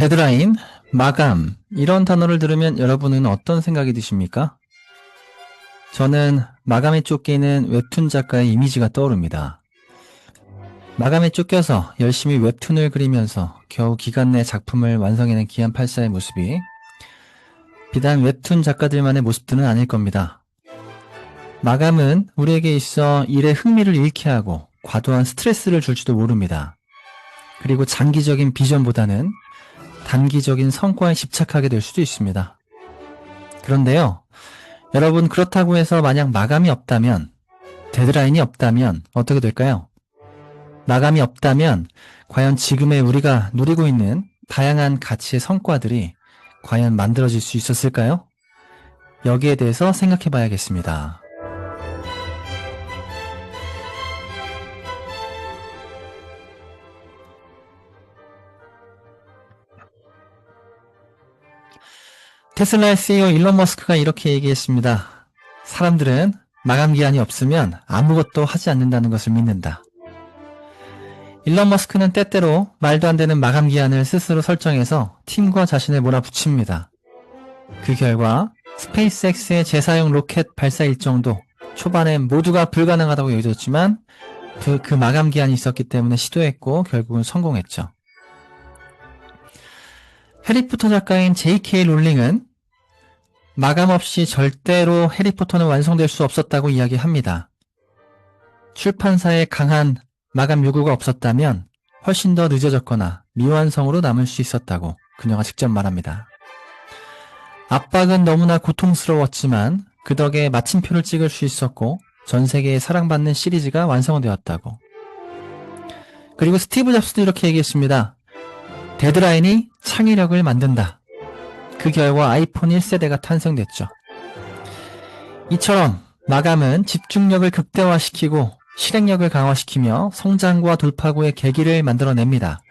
데드라인, 마감, 이런 단어를 들으면 여러분은 어떤 생각이 드십니까? 저는 마감에 쫓기는 웹툰 작가의 이미지가 떠오릅니다. 마감에 쫓겨서 열심히 웹툰을 그리면서 겨우 기간 내 작품을 완성해낸 기안84의 모습이 비단 웹툰 작가들만의 모습들은 아닐 겁니다. 마감은 우리에게 있어 일에 흥미를 잃게 하고 과도한 스트레스를 줄지도 모릅니다. 그리고 장기적인 비전보다는 단기적인 성과에 집착하게 될 수도 있습니다. 그런데요, 여러분 그렇다고 해서 만약 마감이 없다면, 데드라인이 없다면 어떻게 될까요? 마감이 없다면 과연 지금의 우리가 누리고 있는 다양한 가치의 성과들이 과연 만들어질 수 있었을까요? 여기에 대해서 생각해 봐야겠습니다. 테슬라의 CEO 일론 머스크가 이렇게 얘기했습니다. 사람들은 마감 기한이 없으면 아무것도 하지 않는다는 것을 믿는다. 일론 머스크는 때때로 말도 안 되는 마감 기한을 스스로 설정해서 팀과 자신을 몰아붙입니다. 그 결과 스페이스X의 재사용 로켓 발사 일정도 초반엔 모두가 불가능하다고 여겨졌지만 그 마감 기한이 있었기 때문에 시도했고 결국은 성공했죠. 해리포터 작가인 J.K. 롤링은 마감 없이 절대로 해리포터는 완성될 수 없었다고 이야기합니다. 출판사의 강한 마감 요구가 없었다면 훨씬 더 늦어졌거나 미완성으로 남을 수 있었다고 그녀가 직접 말합니다. 압박은 너무나 고통스러웠지만 그 덕에 마침표를 찍을 수 있었고 전 세계에 사랑받는 시리즈가 완성되었다고. 그리고 스티브 잡스도 이렇게 얘기했습니다. 데드라인이 창의력을 만든다. 그 결과 아이폰 1세대가 탄생됐죠. 이처럼 마감은 집중력을 극대화시키고 실행력을 강화시키며 성장과 돌파구의 계기를 만들어냅니다.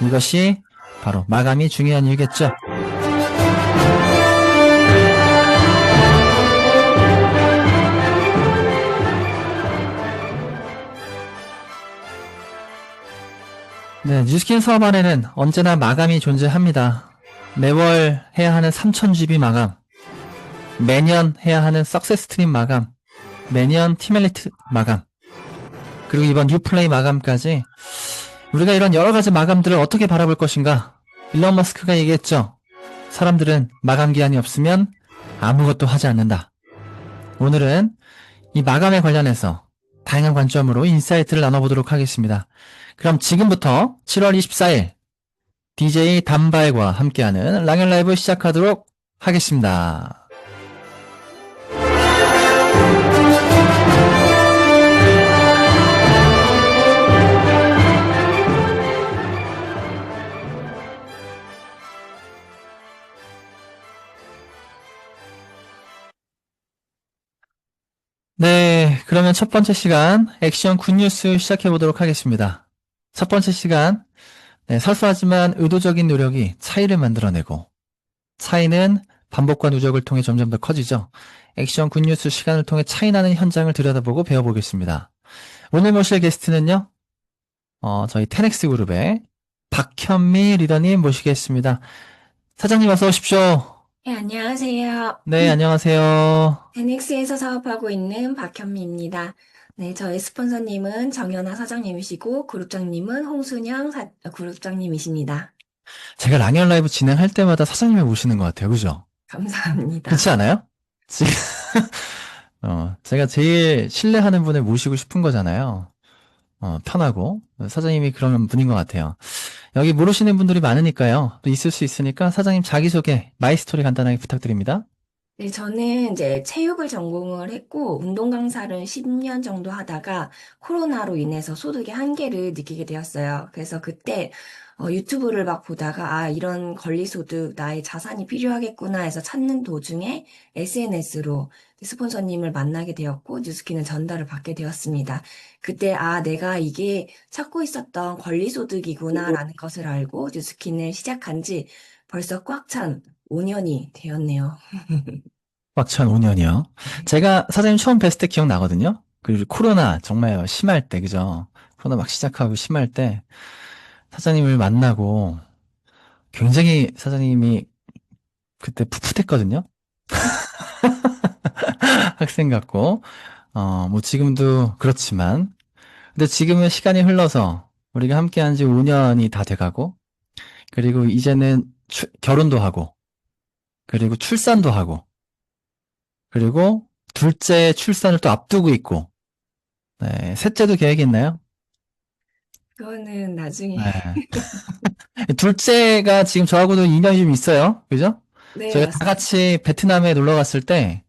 이것이 바로 마감이 중요한 이유겠죠. 네, 뉴스킨 수업 안에는 언제나 마감이 존재합니다. 매월 해야 하는 3000GB 마감, 매년 해야 하는 석세스 스트림 마감, 매년 티멜리트 마감, 그리고 이번 뉴플레이 마감까지 우리가 이런 여러 가지 마감들을 어떻게 바라볼 것인가? 일론 머스크가 얘기했죠. 사람들은 마감 기한이 없으면 아무것도 하지 않는다. 오늘은 이 마감에 관련해서 다양한 관점으로 인사이트를 나눠보도록 하겠습니다. 그럼 지금부터 7월 24일 DJ 단발과 함께하는 랑연 라이브 시작하도록 하겠습니다. 네, 그러면 첫 번째 시간 액션 굿뉴스 시작해 보도록 하겠습니다. 첫 번째 시간, 사소하지만 의도적인 노력이 차이를 만들어내고 차이는 반복과 누적을 통해 점점 더 커지죠. 액션 굿뉴스 시간을 통해 차이나는 현장을 들여다보고 배워보겠습니다. 오늘 모실 게스트는요, 저희 테넥스 그룹의 박현미 리더님 모시겠습니다. 사장님 어서 오십시오. 네, 안녕하세요. 네, 안녕하세요. 테닉스에서 사업하고 있는 박현미입니다. 네, 저희 스폰서님은 정연아 사장님이시고, 그룹장님은 홍순영 그룹장님이십니다. 제가 랑연 라이브 진행할 때마다 사장님을 모시는 것 같아요. 그죠? 감사합니다. 그렇지 않아요? 지금, 제가 제일 신뢰하는 분을 모시고 싶은 거잖아요. 편하고. 사장님이 그런 분인 것 같아요. 여기 모르시는 분들이 많으니까요. 또 있을 수 있으니까 사장님 자기소개, 마이스토리 간단하게 부탁드립니다. 네, 저는 이제 체육을 전공을 했고, 운동 강사를 10년 정도 하다가 코로나로 인해서 소득의 한계를 느끼게 되었어요. 그래서 그때 유튜브를 막 보다가, 아, 이런 권리소득, 나의 자산이 필요하겠구나 해서 찾는 도중에 SNS로 스폰서님을 만나게 되었고, 뉴스키는 전달을 받게 되었습니다. 그때, 아, 내가 이게 찾고 있었던 권리소득이구나라는 것을 알고 뉴스키는 시작한 지 벌써 꽉 찬 5년이 되었네요. 꽉찬 5년이요. 제가 사장님 처음 뵀을 때 기억나거든요. 그리고 코로나 정말 심할 때, 그죠? 코로나 막 시작하고 심할 때 사장님을 만나고 굉장히 사장님이 그때 풋풋했거든요. 학생 같고, 뭐 지금도 그렇지만, 근데 지금은 시간이 흘러서 우리가 함께 한 지 5년이 다 돼가고, 그리고 이제는 결혼도 하고, 그리고 출산도 하고, 그리고 둘째 출산을 또 앞두고 있고, 네, 셋째도 계획이 있나요? 그거는 나중에. 네. 둘째가 지금 저하고도 인연이 좀 있어요. 그죠? 네, 저희가 다 맞습니다. 같이 베트남에 놀러 갔을 때,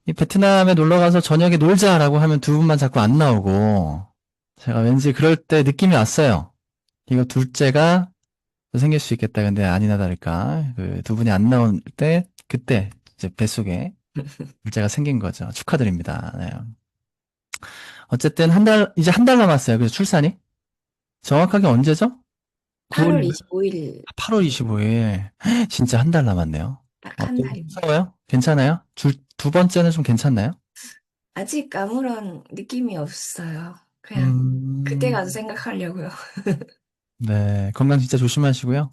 이 베트남에 놀러 가서 저녁에 놀자라고 하면 두 분만 자꾸 안 나오고, 제가 왠지 그럴 때 느낌이 왔어요. 이거 둘째가 생길 수 있겠다. 근데 아니나 다를까. 그 두 분이 안 나올 때, 그때 이제 뱃속에 둘째가 생긴 거죠. 축하드립니다. 네. 어쨌든 이제 한 달 남았어요. 그래서 출산이. 정확하게 언제죠? 8월 9월, 25일, 8월 25일. 진짜 한 달 남았네요. 딱 한 달입니다. 무서워요? 괜찮아요? 두 번째는 좀 괜찮나요? 아직 아무런 느낌이 없어요. 그냥 그때 음, 가서 생각하려고요. 네. 건강 진짜 조심하시고요.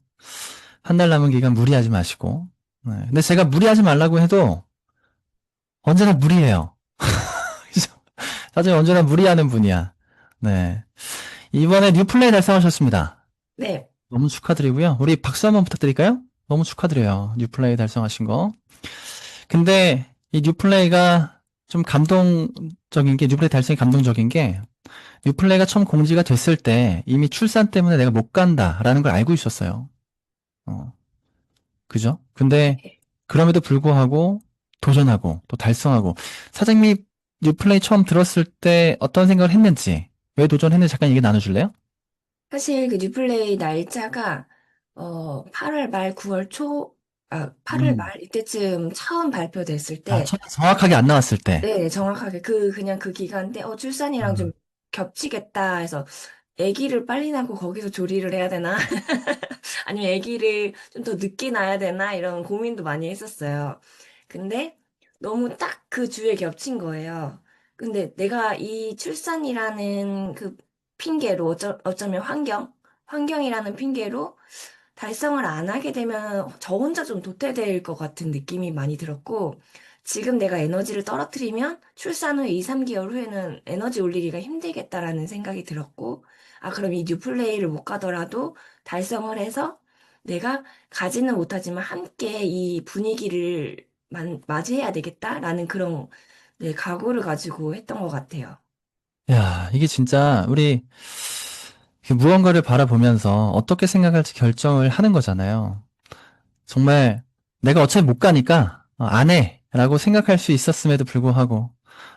한 달 남은 기간 무리하지 마시고. 네. 근데 제가 무리하지 말라고 해도 언제나 무리해요. 사실 언제나 무리하는 분이야. 네. 이번에 뉴플레이 달성하셨습니다. 네, 너무 축하드리고요. 우리 박수 한번 부탁드릴까요? 너무 축하드려요. 뉴플레이 달성하신 거. 근데 이 뉴플레이가 좀 감동적인 게, 뉴플레이 달성이 감동적인 게, 뉴플레이가 처음 공지가 됐을 때 이미 출산 때문에 내가 못 간다라는 걸 알고 있었어요. 어, 그죠? 근데 네. 그럼에도 불구하고 도전하고 또 달성하고, 사장님이 뉴플레이 처음 들었을 때 어떤 생각을 했는지, 왜 도전했는지 잠깐 얘기 나눠줄래요? 사실 그 뉴플레이 날짜가 8월 말 9월 초, 8월 음. 말 이때쯤 처음 발표됐을 아, 때, 정확하게 안 나왔을 때. 네, 정확하게 그냥 그 기간 때 출산이랑 음. 좀 겹치겠다 해서 아기를 빨리 낳고 거기서 조리를 해야 되나? 아니면 아기를 좀 더 늦게 낳아야 되나? 이런 고민도 많이 했었어요. 근데 너무 딱 그 주에 겹친 거예요. 근데 내가 이 출산이라는 그 핑계로 어쩌면 환경이라는 핑계로 달성을 안 하게 되면 저 혼자 좀 도태될 것 같은 느낌이 많이 들었고, 지금 내가 에너지를 떨어뜨리면 출산 후 2, 3개월 후에는 에너지 올리기가 힘들겠다라는 생각이 들었고, 그럼 이 뉴플레이를 못 가더라도 달성을 해서 내가 가지는 못하지만 함께 이 분위기를 맞이해야 되겠다라는 그런 네, 각오를 가지고 했던 것 같아요. 야, 이게 진짜 우리 그 무언가를 바라보면서 어떻게 생각할지 결정을 하는 거잖아요. 정말 내가 어차피 못 가니까 안 해. 라고 생각할 수 있었음에도 불구하고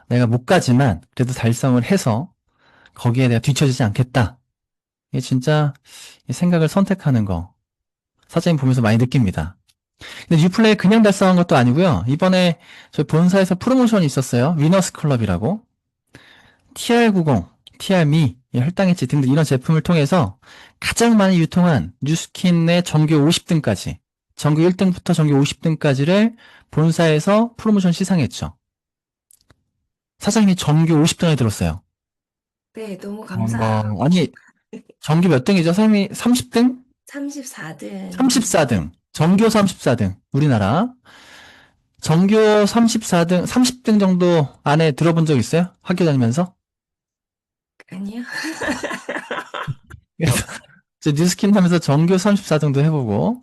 내가 못 가지만 그래도 달성을 해서 거기에 내가 뒤처지지 않겠다. 이게 진짜 이 생각을 선택하는 거 사장님 보면서 많이 느낍니다. 근데 뉴플레이 그냥 달성한 것도 아니고요. 이번에 저희 본사에서 프로모션이 있었어요. 위너스 클럽이라고. TR90, TR미, 혈당 해치 등등 이런 제품을 통해서 가장 많이 유통한 뉴스킨의 정규 50등까지, 정규 1등부터 정규 50등까지를 본사에서 프로모션 시상했죠. 사장님이 정규 50등에 들었어요. 네, 너무 감사하고 아니, 정규 몇 등이죠? 사장님이 30등? 34등 34등. 정규 34등. 우리나라. 정규 34등, 30등 정도 안에 들어본 적 있어요? 학교 다니면서? 아니요? 그래서 이제 뉴스킨 하면서 정규 34등도 해보고,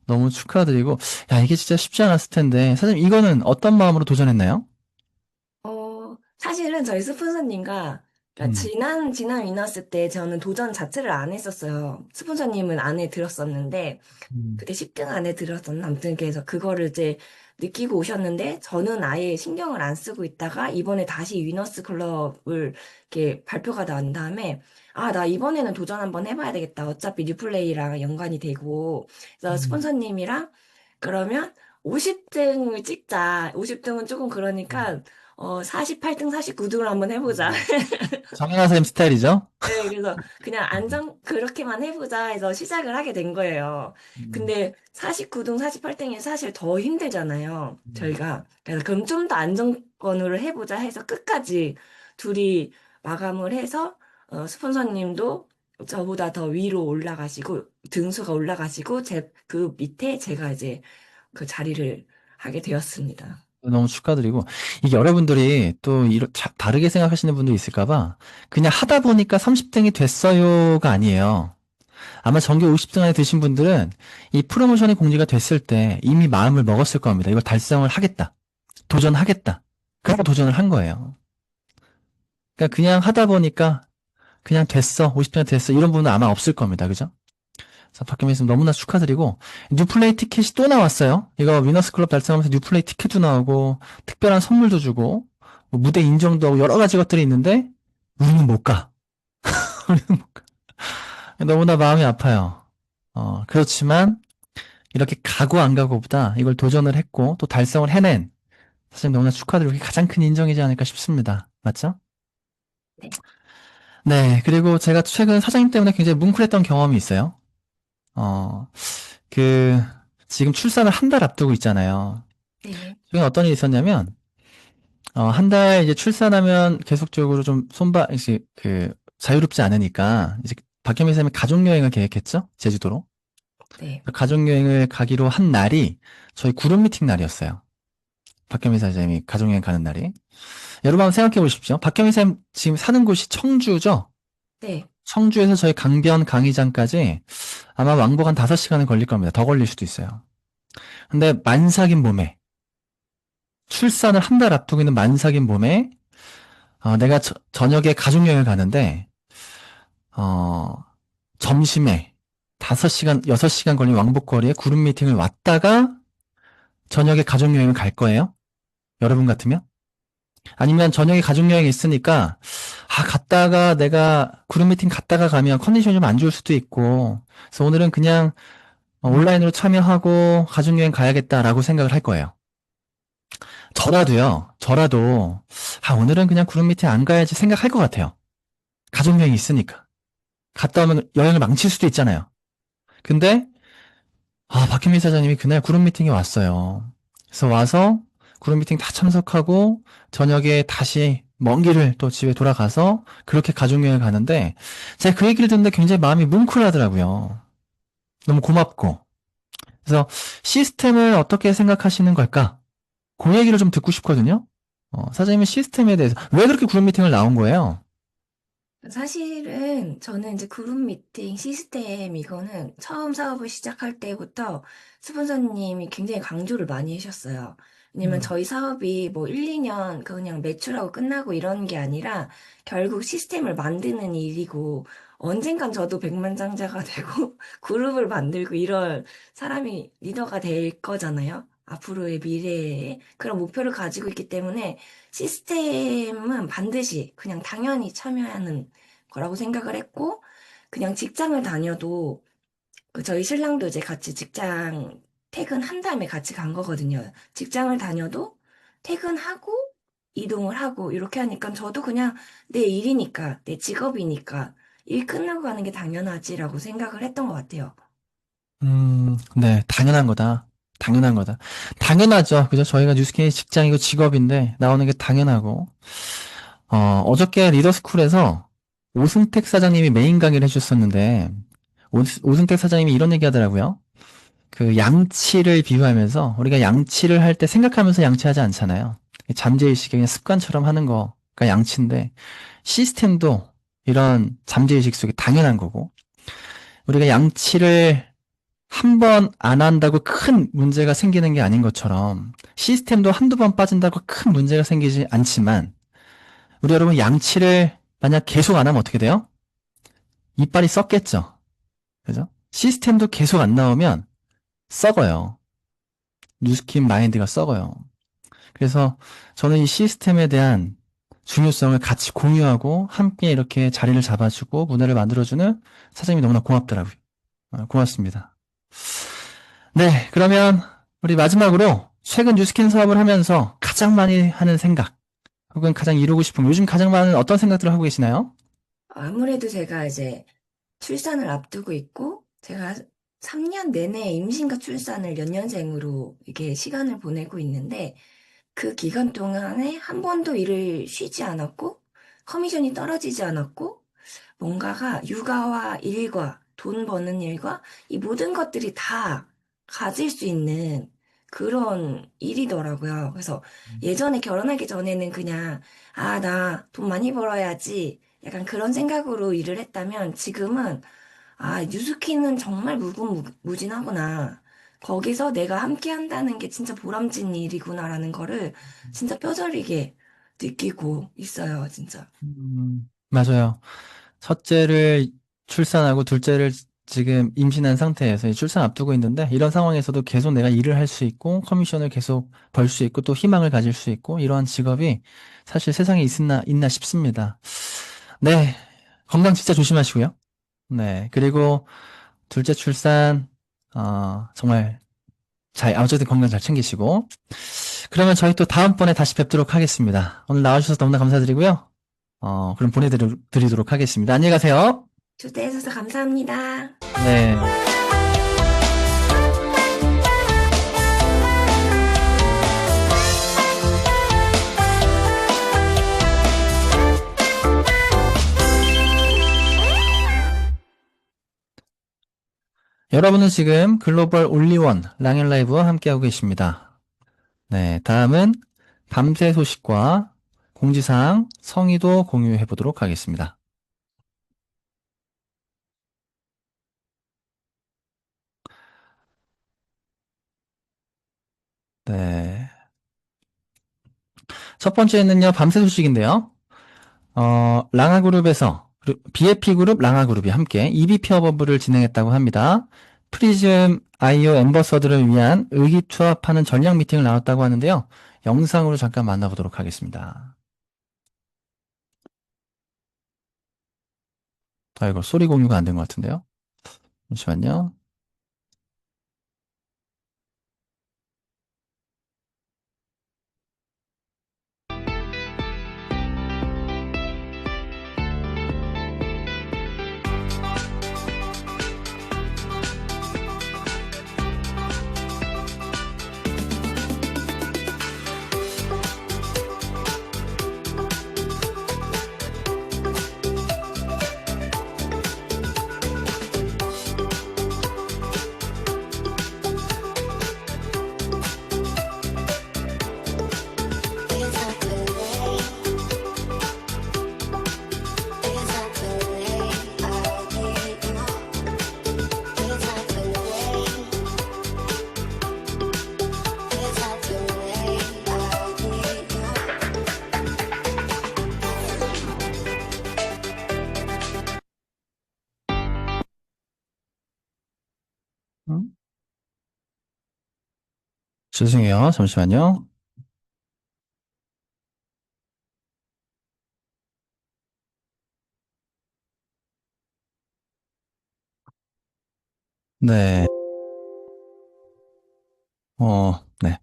너무 축하드리고, 야, 이게 진짜 쉽지 않았을 텐데, 사장님, 이거는 어떤 마음으로 도전했나요? 사실은 저희 스폰서님과, 그러니까 음, 지난 위너스 때 저는 도전 자체를 안 했었어요. 스폰서님은 안에 들었었는데, 음, 그때 10등 안에 들었었나? 아무튼 그래서 그거를 이제 느끼고 오셨는데, 저는 아예 신경을 안 쓰고 있다가, 이번에 다시 위너스 클럽을 이렇게 발표가 난 다음에, 나 이번에는 도전 한번 해봐야 되겠다. 어차피 뉴플레이랑 연관이 되고, 그래서 음, 스폰서님이랑, 그러면 50등을 찍자. 50등은 조금 그러니까, 48등, 49등을 한번 해보자. 정연아 선생님 스타일이죠? 네, 그래서 그냥 그렇게만 해보자 해서 시작을 하게 된 거예요. 음, 근데 49등, 48등이 사실 더 힘들잖아요. 음, 저희가. 그래서 그럼 좀 더 안정권으로 해보자 해서 끝까지 둘이 마감을 해서, 스폰서님도 저보다 더 위로 올라가시고, 등수가 올라가시고, 그 밑에 제가 이제 그 자리를 하게 되었습니다. 너무 축하드리고, 이게 여러분들이 또 다르게 생각하시는 분도 있을까봐, 그냥 하다 보니까 30등이 됐어요가 아니에요. 아마 전교 50등 안에 드신 분들은 이 프로모션이 공지가 됐을 때 이미 마음을 먹었을 겁니다. 이걸 달성을 하겠다. 도전하겠다. 그래서 도전을 한 거예요. 그러니까 그냥 하다 보니까 그냥 됐어. 50등 됐어. 이런 분은 아마 없을 겁니다. 그죠? 그래서 박경민 선생님 너무나 축하드리고, 뉴플레이 티켓이 또 나왔어요. 이거 위너스 클럽 달성하면서 뉴플레이 티켓도 나오고, 특별한 선물도 주고, 뭐 무대 인정도 하고 여러 가지 것들이 있는데, 우리는 못 가. 우리는 못 가. 너무나 마음이 아파요. 그렇지만, 이렇게 가고 안 가고보다 이걸 도전을 했고, 또 달성을 해낸, 사실 너무나 축하드리고, 그게 가장 큰 인정이지 않을까 싶습니다. 맞죠? 네. 네, 그리고 제가 최근 사장님 때문에 굉장히 뭉클했던 경험이 있어요. 어, 그, 지금 출산을 한 달 앞두고 있잖아요. 네. 최근 어떤 일이 있었냐면, 한 달 이제 출산하면 계속적으로 좀 이제 자유롭지 않으니까, 이제 박현미 쌤이 가족여행을 계획했죠? 제주도로. 네. 가족여행을 가기로 한 날이 저희 그룹 미팅 날이었어요. 박현미 사장님이 가족여행 가는 날이. 여러분 한번 생각해 보십시오. 박현미 쌤 지금 사는 곳이 청주죠? 네. 청주에서 저희 강변 강의장까지 아마 왕복 한 5시간은 걸릴 겁니다. 더 걸릴 수도 있어요. 근데 만삭인 봄에, 출산을 한 달 앞두고 있는 만삭인 봄에, 내가 저녁에 가족여행을 가는데, 어, 점심에 5시간, 6시간 걸린 왕복거리에 그룹 미팅을 왔다가 저녁에 가족여행을 갈 거예요? 여러분 같으면? 아니면 저녁에 가족여행이 있으니까, 갔다가 내가 그룹 미팅 갔다가 가면 컨디션이 좀 안 좋을 수도 있고, 그래서 오늘은 그냥 온라인으로 참여하고 가족여행 가야겠다라고 생각을 할 거예요. 저라도, 오늘은 그냥 그룹 미팅 안 가야지 생각할 것 같아요. 가족여행이 있으니까. 갔다 오면 여행을 망칠 수도 있잖아요. 근데, 박현민 사장님이 그날 그룹 미팅에 왔어요. 그래서 와서 그룹 미팅 다 참석하고, 저녁에 다시 먼 길을 또 집에 돌아가서 그렇게 가족여행을 가는데, 제가 그 얘기를 듣는데 굉장히 마음이 뭉클하더라고요. 너무 고맙고. 그래서 시스템을 어떻게 생각하시는 걸까? 그 얘기를 좀 듣고 싶거든요. 사장님은 시스템에 대해서 왜 그렇게 그룹 미팅을 나온 거예요? 사실은 저는 이제 그룹 미팅 시스템 이거는 처음 사업을 시작할 때부터 스폰서님이 굉장히 강조를 많이 하셨어요. 왜냐면 음. 저희 사업이 뭐 1, 2년 그냥 매출하고 끝나고 이런 게 아니라 결국 시스템을 만드는 일이고 언젠간 저도 백만장자가 되고 그룹을 만들고 이럴 사람이 리더가 될 거잖아요. 앞으로의 미래에 그런 목표를 가지고 있기 때문에 시스템은 반드시 그냥 당연히 참여하는 거라고 생각을 했고, 그냥 직장을 다녀도, 그 저희 신랑도 이제 같이 직장 퇴근한 다음에 같이 간 거거든요. 직장을 다녀도 퇴근하고 이동을 하고 이렇게 하니까 저도 그냥 내 일이니까, 내 직업이니까 일 끝나고 가는 게 당연하지라고 생각을 했던 것 같아요. 네, 당연한 거다. 당연한 거다. 당연하죠. 그죠? 저희가 뉴스케이 직장이고 직업인데 나오는 게 당연하고. 어저께 리더스쿨에서 오승택 사장님이 메인 강의를 해주셨었는데, 오승택 사장님이 이런 얘기 하더라고요. 그 양치를 비유하면서 우리가 양치를 할 때 생각하면서 양치하지 않잖아요. 잠재의식의 그냥 습관처럼 하는 거가 양치인데, 시스템도 이런 잠재의식 속에 당연한 거고, 우리가 양치를 한 번 안 한다고 큰 문제가 생기는 게 아닌 것처럼 시스템도 한두 번 빠진다고 큰 문제가 생기지 않지만 우리 여러분 양치를 만약 계속 안 하면 어떻게 돼요? 이빨이 썩겠죠. 그죠? 시스템도 계속 안 나오면 썩어요. 뉴스킨 마인드가 썩어요. 그래서 저는 이 시스템에 대한 중요성을 같이 공유하고 함께 이렇게 자리를 잡아주고 문화를 만들어주는 사장님이 너무나 고맙더라고요. 고맙습니다. 네, 그러면 우리 마지막으로 최근 뉴스킨 사업을 하면서 가장 많이 하는 생각, 혹은 가장 이루고 싶은, 요즘 가장 많은 어떤 생각들을 하고 계시나요? 아무래도 제가 이제 출산을 앞두고 있고, 제가 3년 내내 임신과 출산을 연년생으로 이게 시간을 보내고 있는데, 그 기간 동안에 한 번도 일을 쉬지 않았고, 커미션이 떨어지지 않았고, 뭔가가 육아와 일과 돈 버는 일과 이 모든 것들이 다 가질 수 있는 그런 일이더라고요. 그래서 예전에 결혼하기 전에는 그냥, 아, 나 돈 많이 벌어야지. 약간 그런 생각으로 일을 했다면 지금은, 아, 뉴스키는 정말 무궁무진하구나. 거기서 내가 함께 한다는 게 진짜 보람진 일이구나라는 거를 진짜 뼈저리게 느끼고 있어요, 진짜. 맞아요. 첫째를 출산하고 둘째를 지금 임신한 상태에서 이 출산 앞두고 있는데 이런 상황에서도 계속 내가 일을 할 수 있고 커미션을 계속 벌 수 있고 또 희망을 가질 수 있고 이러한 직업이 사실 세상에 있나 싶습니다. 네. 건강 진짜 조심하시고요. 네. 그리고 둘째 출산, 정말 어쨌든 건강 잘 챙기시고. 그러면 저희 또 다음번에 다시 뵙도록 하겠습니다. 오늘 나와주셔서 너무나 감사드리고요. 그럼 보내드리도록 하겠습니다. 안녕히 가세요. 초대해주셔서 감사합니다. 네. 여러분은 지금 글로벌 올리원 랑앤라이브와 함께하고 계십니다. 네. 다음은 밤새 소식과 공지사항 성의도 공유해 보도록 하겠습니다. 네. 첫 번째는요, 밤새 소식인데요. 랑아그룹에서 BFP 그룹 랑아그룹이 함께 EBP 협업을 진행했다고 합니다. 프리즘 IO 엠버서들을 위한 의기투합하는 전략 미팅을 나눴다고 하는데요. 영상으로 잠깐 만나보도록 하겠습니다. 이거 소리 공유가 안 된 것 같은데요. 잠시만요. 음? 죄송해요. 잠시만요. 네. 네.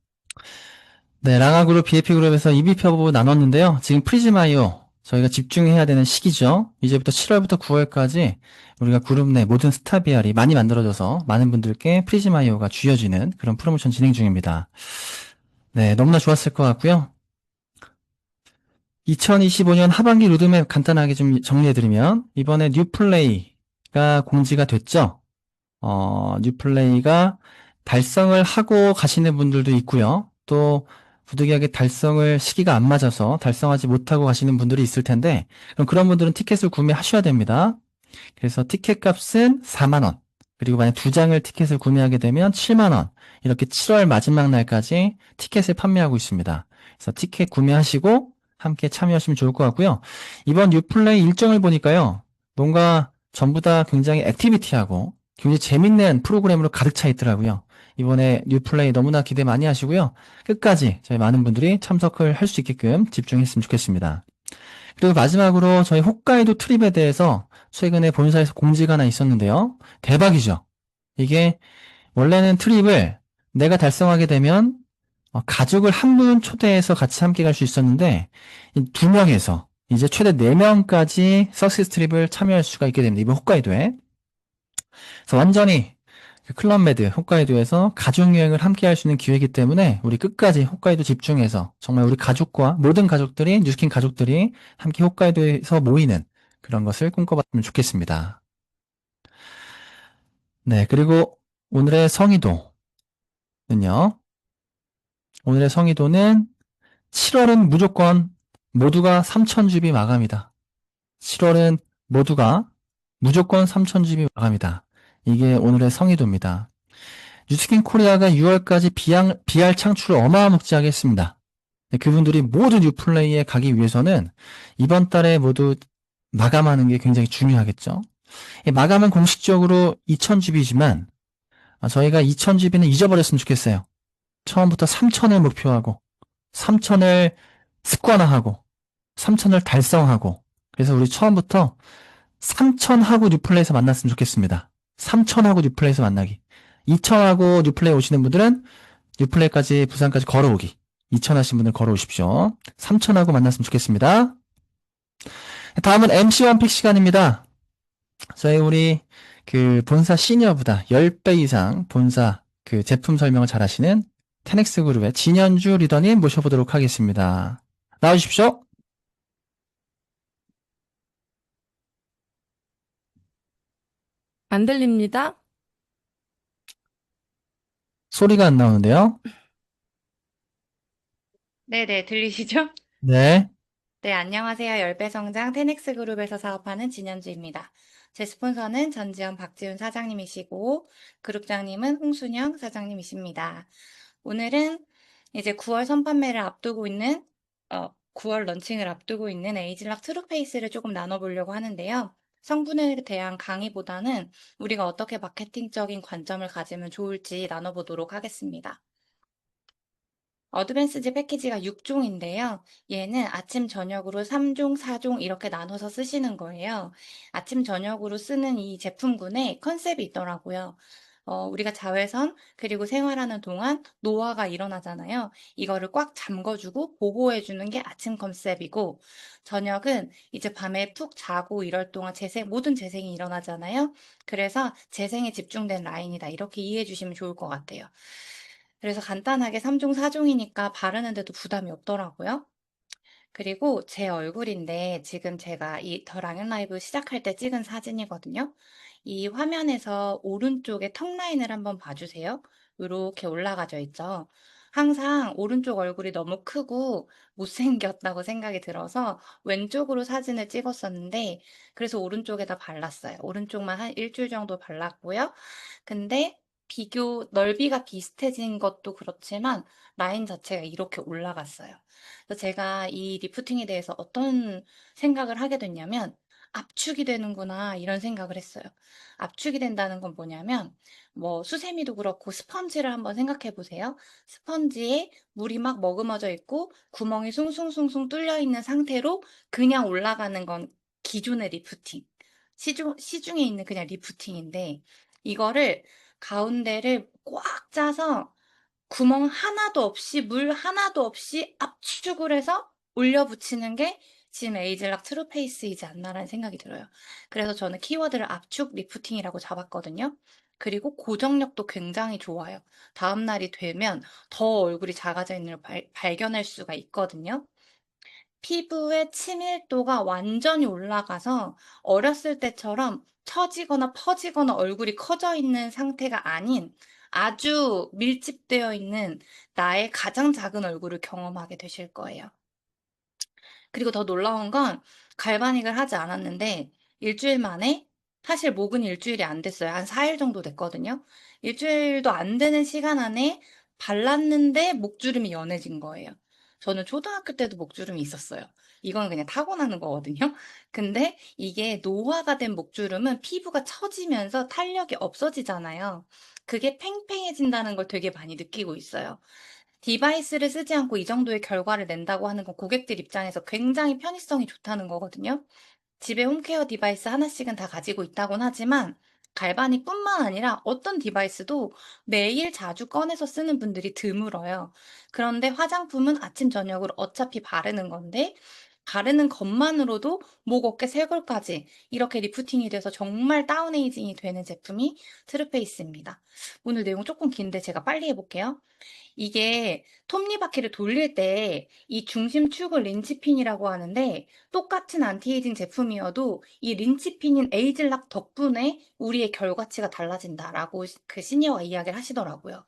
네, 랑아그룹, BFP그룹에서 EBP 협업을 나눴는데요. 지금 프리즈마이오 저희가 집중해야 되는 시기죠. 이제부터 7월부터 9월까지 우리가 그룹 내 모든 스타 BR이 많이 만들어져서 많은 분들께 프리즈마이오가 쥐어지는 그런 프로모션 진행 중입니다. 네, 너무나 좋았을 것 같고요. 2025년 하반기 로드맵 간단하게 좀 정리해드리면 이번에 뉴플레이가 공지가 됐죠. 뉴플레이가 달성을 하고 가시는 분들도 있고요. 또 부득이하게 달성을 시기가 안 맞아서 달성하지 못하고 가시는 분들이 있을 텐데 그럼 그런 분들은 티켓을 구매하셔야 됩니다. 그래서 티켓 값은 4만 원. 그리고 만약 두 장을 티켓을 구매하게 되면 7만 원. 이렇게 7월 마지막 날까지 티켓을 판매하고 있습니다. 그래서 티켓 구매하시고 함께 참여하시면 좋을 것 같고요. 이번 뉴플레이 일정을 보니까요. 뭔가 전부 다 굉장히 액티비티하고 굉장히 재밌는 프로그램으로 가득 차 있더라고요. 이번에 뉴플레이 너무나 기대 많이 하시고요. 끝까지 저희 많은 분들이 참석을 할 수 있게끔 집중했으면 좋겠습니다. 그리고 마지막으로 저희 홋카이도 트립에 대해서 최근에 본사에서 공지가 하나 있었는데요. 대박이죠. 이게 원래는 트립을 내가 달성하게 되면 가족을 한 분 초대해서 같이 함께 갈 수 있었는데 두 명에서 이제 최대 4명까지 석세스 트립을 참여할 수가 있게 됩니다. 이번 홋카이도에. 그래서 완전히 그 클럽메드 홋카이도에서 가족여행을 함께 할 수 있는 기회이기 때문에 우리 끝까지 홋카이도 집중해서 정말 우리 가족과 모든 가족들이 뉴스킨 가족들이 함께 홋카이도에서 모이는 그런 것을 꿈꿔봤으면 좋겠습니다. 네, 그리고 오늘의 성의도는요. 오늘의 성의도는 7월은 무조건 모두가 3,000주비 마감이다. 7월은 모두가 무조건 3,000주비 마감이다. 이게 오늘의 성의도입니다. 뉴스킨 코리아가 6월까지 BR 창출을 어마무지하게 했습니다. 그분들이 모두 뉴플레이에 가기 위해서는 이번 달에 모두 마감하는 게 굉장히 중요하겠죠. 마감은 공식적으로 2,000GB지만 저희가 2,000GB는 잊어버렸으면 좋겠어요. 처음부터 3,000을 목표하고 3,000을 습관화하고 3,000을 달성하고 그래서 우리 처음부터 3,000하고 뉴플레이에서 만났으면 좋겠습니다. 3,000하고 뉴플레이에서 만나기. 2,000하고 뉴플레이 오시는 분들은 뉴플레이까지 부산까지 걸어오기. 2,000 하신 분들 걸어오십시오. 3,000하고 만났으면 좋겠습니다. 다음은 MC 원픽 시간입니다. 저희 우리 그 본사 시니어보다 10배 이상 본사 그 제품 설명을 잘 하시는 테넥스 그룹의 진현주 리더님 모셔보도록 하겠습니다. 나와주십시오. 안 들립니다. 소리가 안 나오는데요. 네네, 들리시죠? 네. 네, 안녕하세요. 10배 성장 테넥스 그룹에서 사업하는 진현주입니다. 제 스폰서는 전지현 박지훈 사장님이시고, 그룹장님은 홍순영 사장님이십니다. 오늘은 이제 9월 선판매를 앞두고 있는, 9월 런칭을 앞두고 있는 에이즐락 트루페이스를 조금 나눠보려고 하는데요. 성분에 대한 강의보다는 우리가 어떻게 마케팅적인 관점을 가지면 좋을지 나눠보도록 하겠습니다. 어드밴스드 패키지가 6종인데요. 얘는 아침, 저녁으로 3종, 4종 이렇게 나눠서 쓰시는 거예요. 아침, 저녁으로 쓰는 이 제품군에 컨셉이 있더라고요. 우리가 자외선, 그리고 생활하는 동안 노화가 일어나잖아요. 이거를 꽉 잠궈주고 보호해주는 게 아침 컨셉이고, 저녁은 이제 밤에 푹 자고 이럴 동안 모든 재생이 일어나잖아요. 그래서 재생에 집중된 라인이다. 이렇게 이해해 주시면 좋을 것 같아요. 그래서 간단하게 3종, 4종이니까 바르는데도 부담이 없더라고요. 그리고 제 얼굴인데 지금 제가 이 더 랑앤 라이브 시작할 때 찍은 사진이거든요. 이 화면에서 오른쪽에 턱 라인을 한번 봐주세요. 이렇게 올라가져 있죠. 항상 오른쪽 얼굴이 너무 크고 못생겼다고 생각이 들어서 왼쪽으로 사진을 찍었었는데 그래서 오른쪽에다 발랐어요. 오른쪽만 한 일주일 정도 발랐고요. 근데 넓이가 비슷해진 것도 그렇지만 라인 자체가 이렇게 올라갔어요. 그래서 제가 이 리프팅에 대해서 어떤 생각을 하게 됐냐면 '압축이 되는구나.' 이런 생각을 했어요. 압축이 된다는 건 뭐냐면 뭐 수세미도 그렇고 스펀지를 한번 생각해 보세요. 스펀지에 물이 막 머금어져 있고 구멍이 숭숭숭숭 뚫려 있는 상태로 그냥 올라가는 건 기존의 리프팅. 시중에 있는 그냥 리프팅인데 이거를 가운데를 꽉 짜서 구멍 하나도 없이 물 하나도 없이 압축을 해서 올려 붙이는 게 지금 에이즐락 트루페이스이지 않나라는 생각이 들어요. 그래서 저는 키워드를 압축 리프팅이라고 잡았거든요. 그리고 고정력도 굉장히 좋아요. 다음 날이 되면 더 얼굴이 작아져 있는 걸 발견할 수가 있거든요. 피부의 친밀도가 완전히 올라가서 어렸을 때처럼 처지거나 퍼지거나 얼굴이 커져 있는 상태가 아닌 아주 밀집되어 있는 나의 가장 작은 얼굴을 경험하게 되실 거예요. 그리고 더 놀라운 건 갈바닉을 하지 않았는데 일주일 만에 사실 목은 일주일이 안 됐어요. 한 4일 정도 됐거든요. 일주일도 안 되는 시간 안에 발랐는데 목주름이 연해진 거예요. 저는 초등학교 때도 목주름이 있었어요. 이건 그냥 타고나는 거거든요. 근데 이게 노화가 된 목주름은 피부가 처지면서 탄력이 없어지잖아요. 그게 팽팽해진다는 걸 되게 많이 느끼고 있어요. 디바이스를 쓰지 않고 이 정도의 결과를 낸다고 하는 건 고객들 입장에서 굉장히 편의성이 좋다는 거거든요. 집에 홈케어 디바이스 하나씩은 다 가지고 있다곤 하지만 갈바닉뿐만 아니라 어떤 디바이스도 매일 자주 꺼내서 쓰는 분들이 드물어요. 그런데 화장품은 아침, 저녁으로 어차피 바르는 건데 바르는 것만으로도 목, 어깨, 쇄골까지 이렇게 리프팅이 돼서 정말 다운에이징이 되는 제품이 트루페이스입니다. 오늘 내용 조금 긴데 제가 빨리 해볼게요. 이게 톱니바퀴를 돌릴 때 이 중심축을 린치핀이라고 하는데, 똑같은 안티에이징 제품이어도 이 린치핀인 에이즐락 덕분에 우리의 결과치가 달라진다라고 그 시니어가 이야기를 하시더라고요.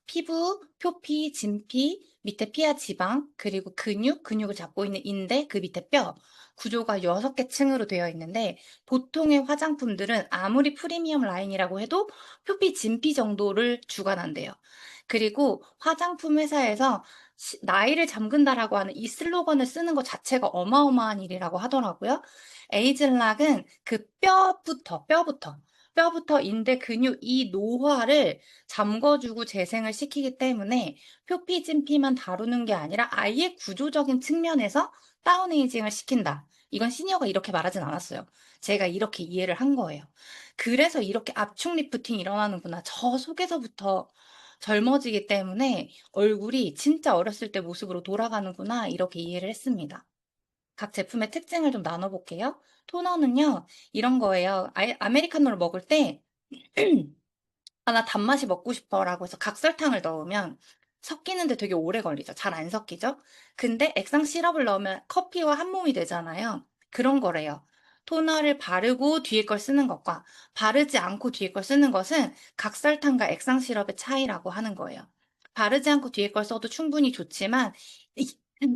피부, 표피, 진피, 밑에 피하 지방, 그리고 근육을 잡고 있는 인대, 그 밑에 뼈, 구조가 6개 층으로 되어 있는데, 보통의 화장품들은 아무리 프리미엄 라인이라고 해도 표피, 진피 정도를 주관한대요. 그리고 화장품 회사에서 나이를 잠근다라고 하는 이 슬로건을 쓰는 것 자체가 어마어마한 일이라고 하더라고요. 에이즐락은 그 뼈부터 인대, 근육, 이 노화를 잠궈주고 재생을 시키기 때문에 표피, 진피만 다루는 게 아니라 아예 구조적인 측면에서 다운에이징을 시킨다. 이건 시니어가 이렇게 말하진 않았어요. 제가 이렇게 이해를 한 거예요. 그래서 이렇게 압축 리프팅이 일어나는구나. 저 속에서부터 젊어지기 때문에 얼굴이 진짜 어렸을 때 모습으로 돌아가는구나. 이렇게 이해를 했습니다. 각 제품의 특징을 좀 나눠볼게요. 토너는요, 이런 거예요. 아메리카노를 먹을 때 아, 나 단맛이 먹고 싶어 라고 해서 각설탕을 넣으면 섞이는데 되게 오래 걸리죠. 잘 안 섞이죠? 근데 액상 시럽을 넣으면 커피와 한 몸이 되잖아요. 그런 거래요. 토너를 바르고 뒤에 걸 쓰는 것과 바르지 않고 뒤에 걸 쓰는 것은 각설탕과 액상 시럽의 차이라고 하는 거예요. 바르지 않고 뒤에 걸 써도 충분히 좋지만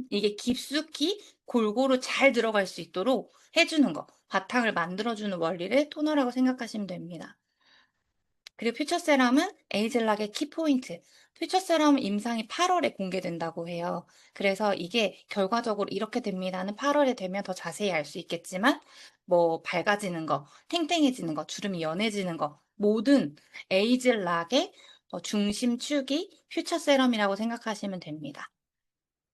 이게 깊숙이 골고루 잘 들어갈 수 있도록 해주는 거, 바탕을 만들어주는 원리를 토너라고 생각하시면 됩니다. 그리고 퓨처 세럼은 에이즐락의 키포인트. 퓨처 세럼 임상이 8월에 공개된다고 해요. 그래서 이게 결과적으로 이렇게 됩니다는 8월에 되면 더 자세히 알 수 있겠지만, 뭐 밝아지는 거, 탱탱해지는 거, 주름이 연해지는 거, 모든 에이즐락의 중심축이 퓨처 세럼이라고 생각하시면 됩니다.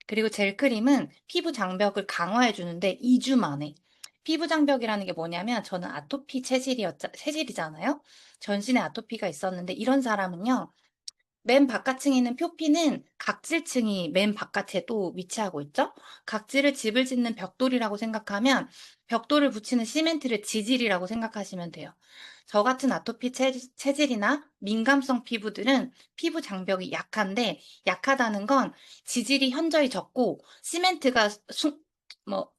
그리고 젤크림은 피부 장벽을 강화해 주는데 2주 만에. 피부 장벽이라는 게 뭐냐면, 저는 아토피 체질이잖아요. 전신에 아토피가 있었는데, 이런 사람은요, 맨 바깥층에 있는 표피는 각질층이 맨 바깥에 또 위치하고 있죠. 각질을 집을 짓는 벽돌이라고 생각하면, 벽돌을 붙이는 시멘트를 지질이라고 생각하시면 돼요. 저 같은 아토피 체질이나 민감성 피부들은 피부 장벽이 약한데, 약하다는 건 지질이 현저히 적고 시멘트가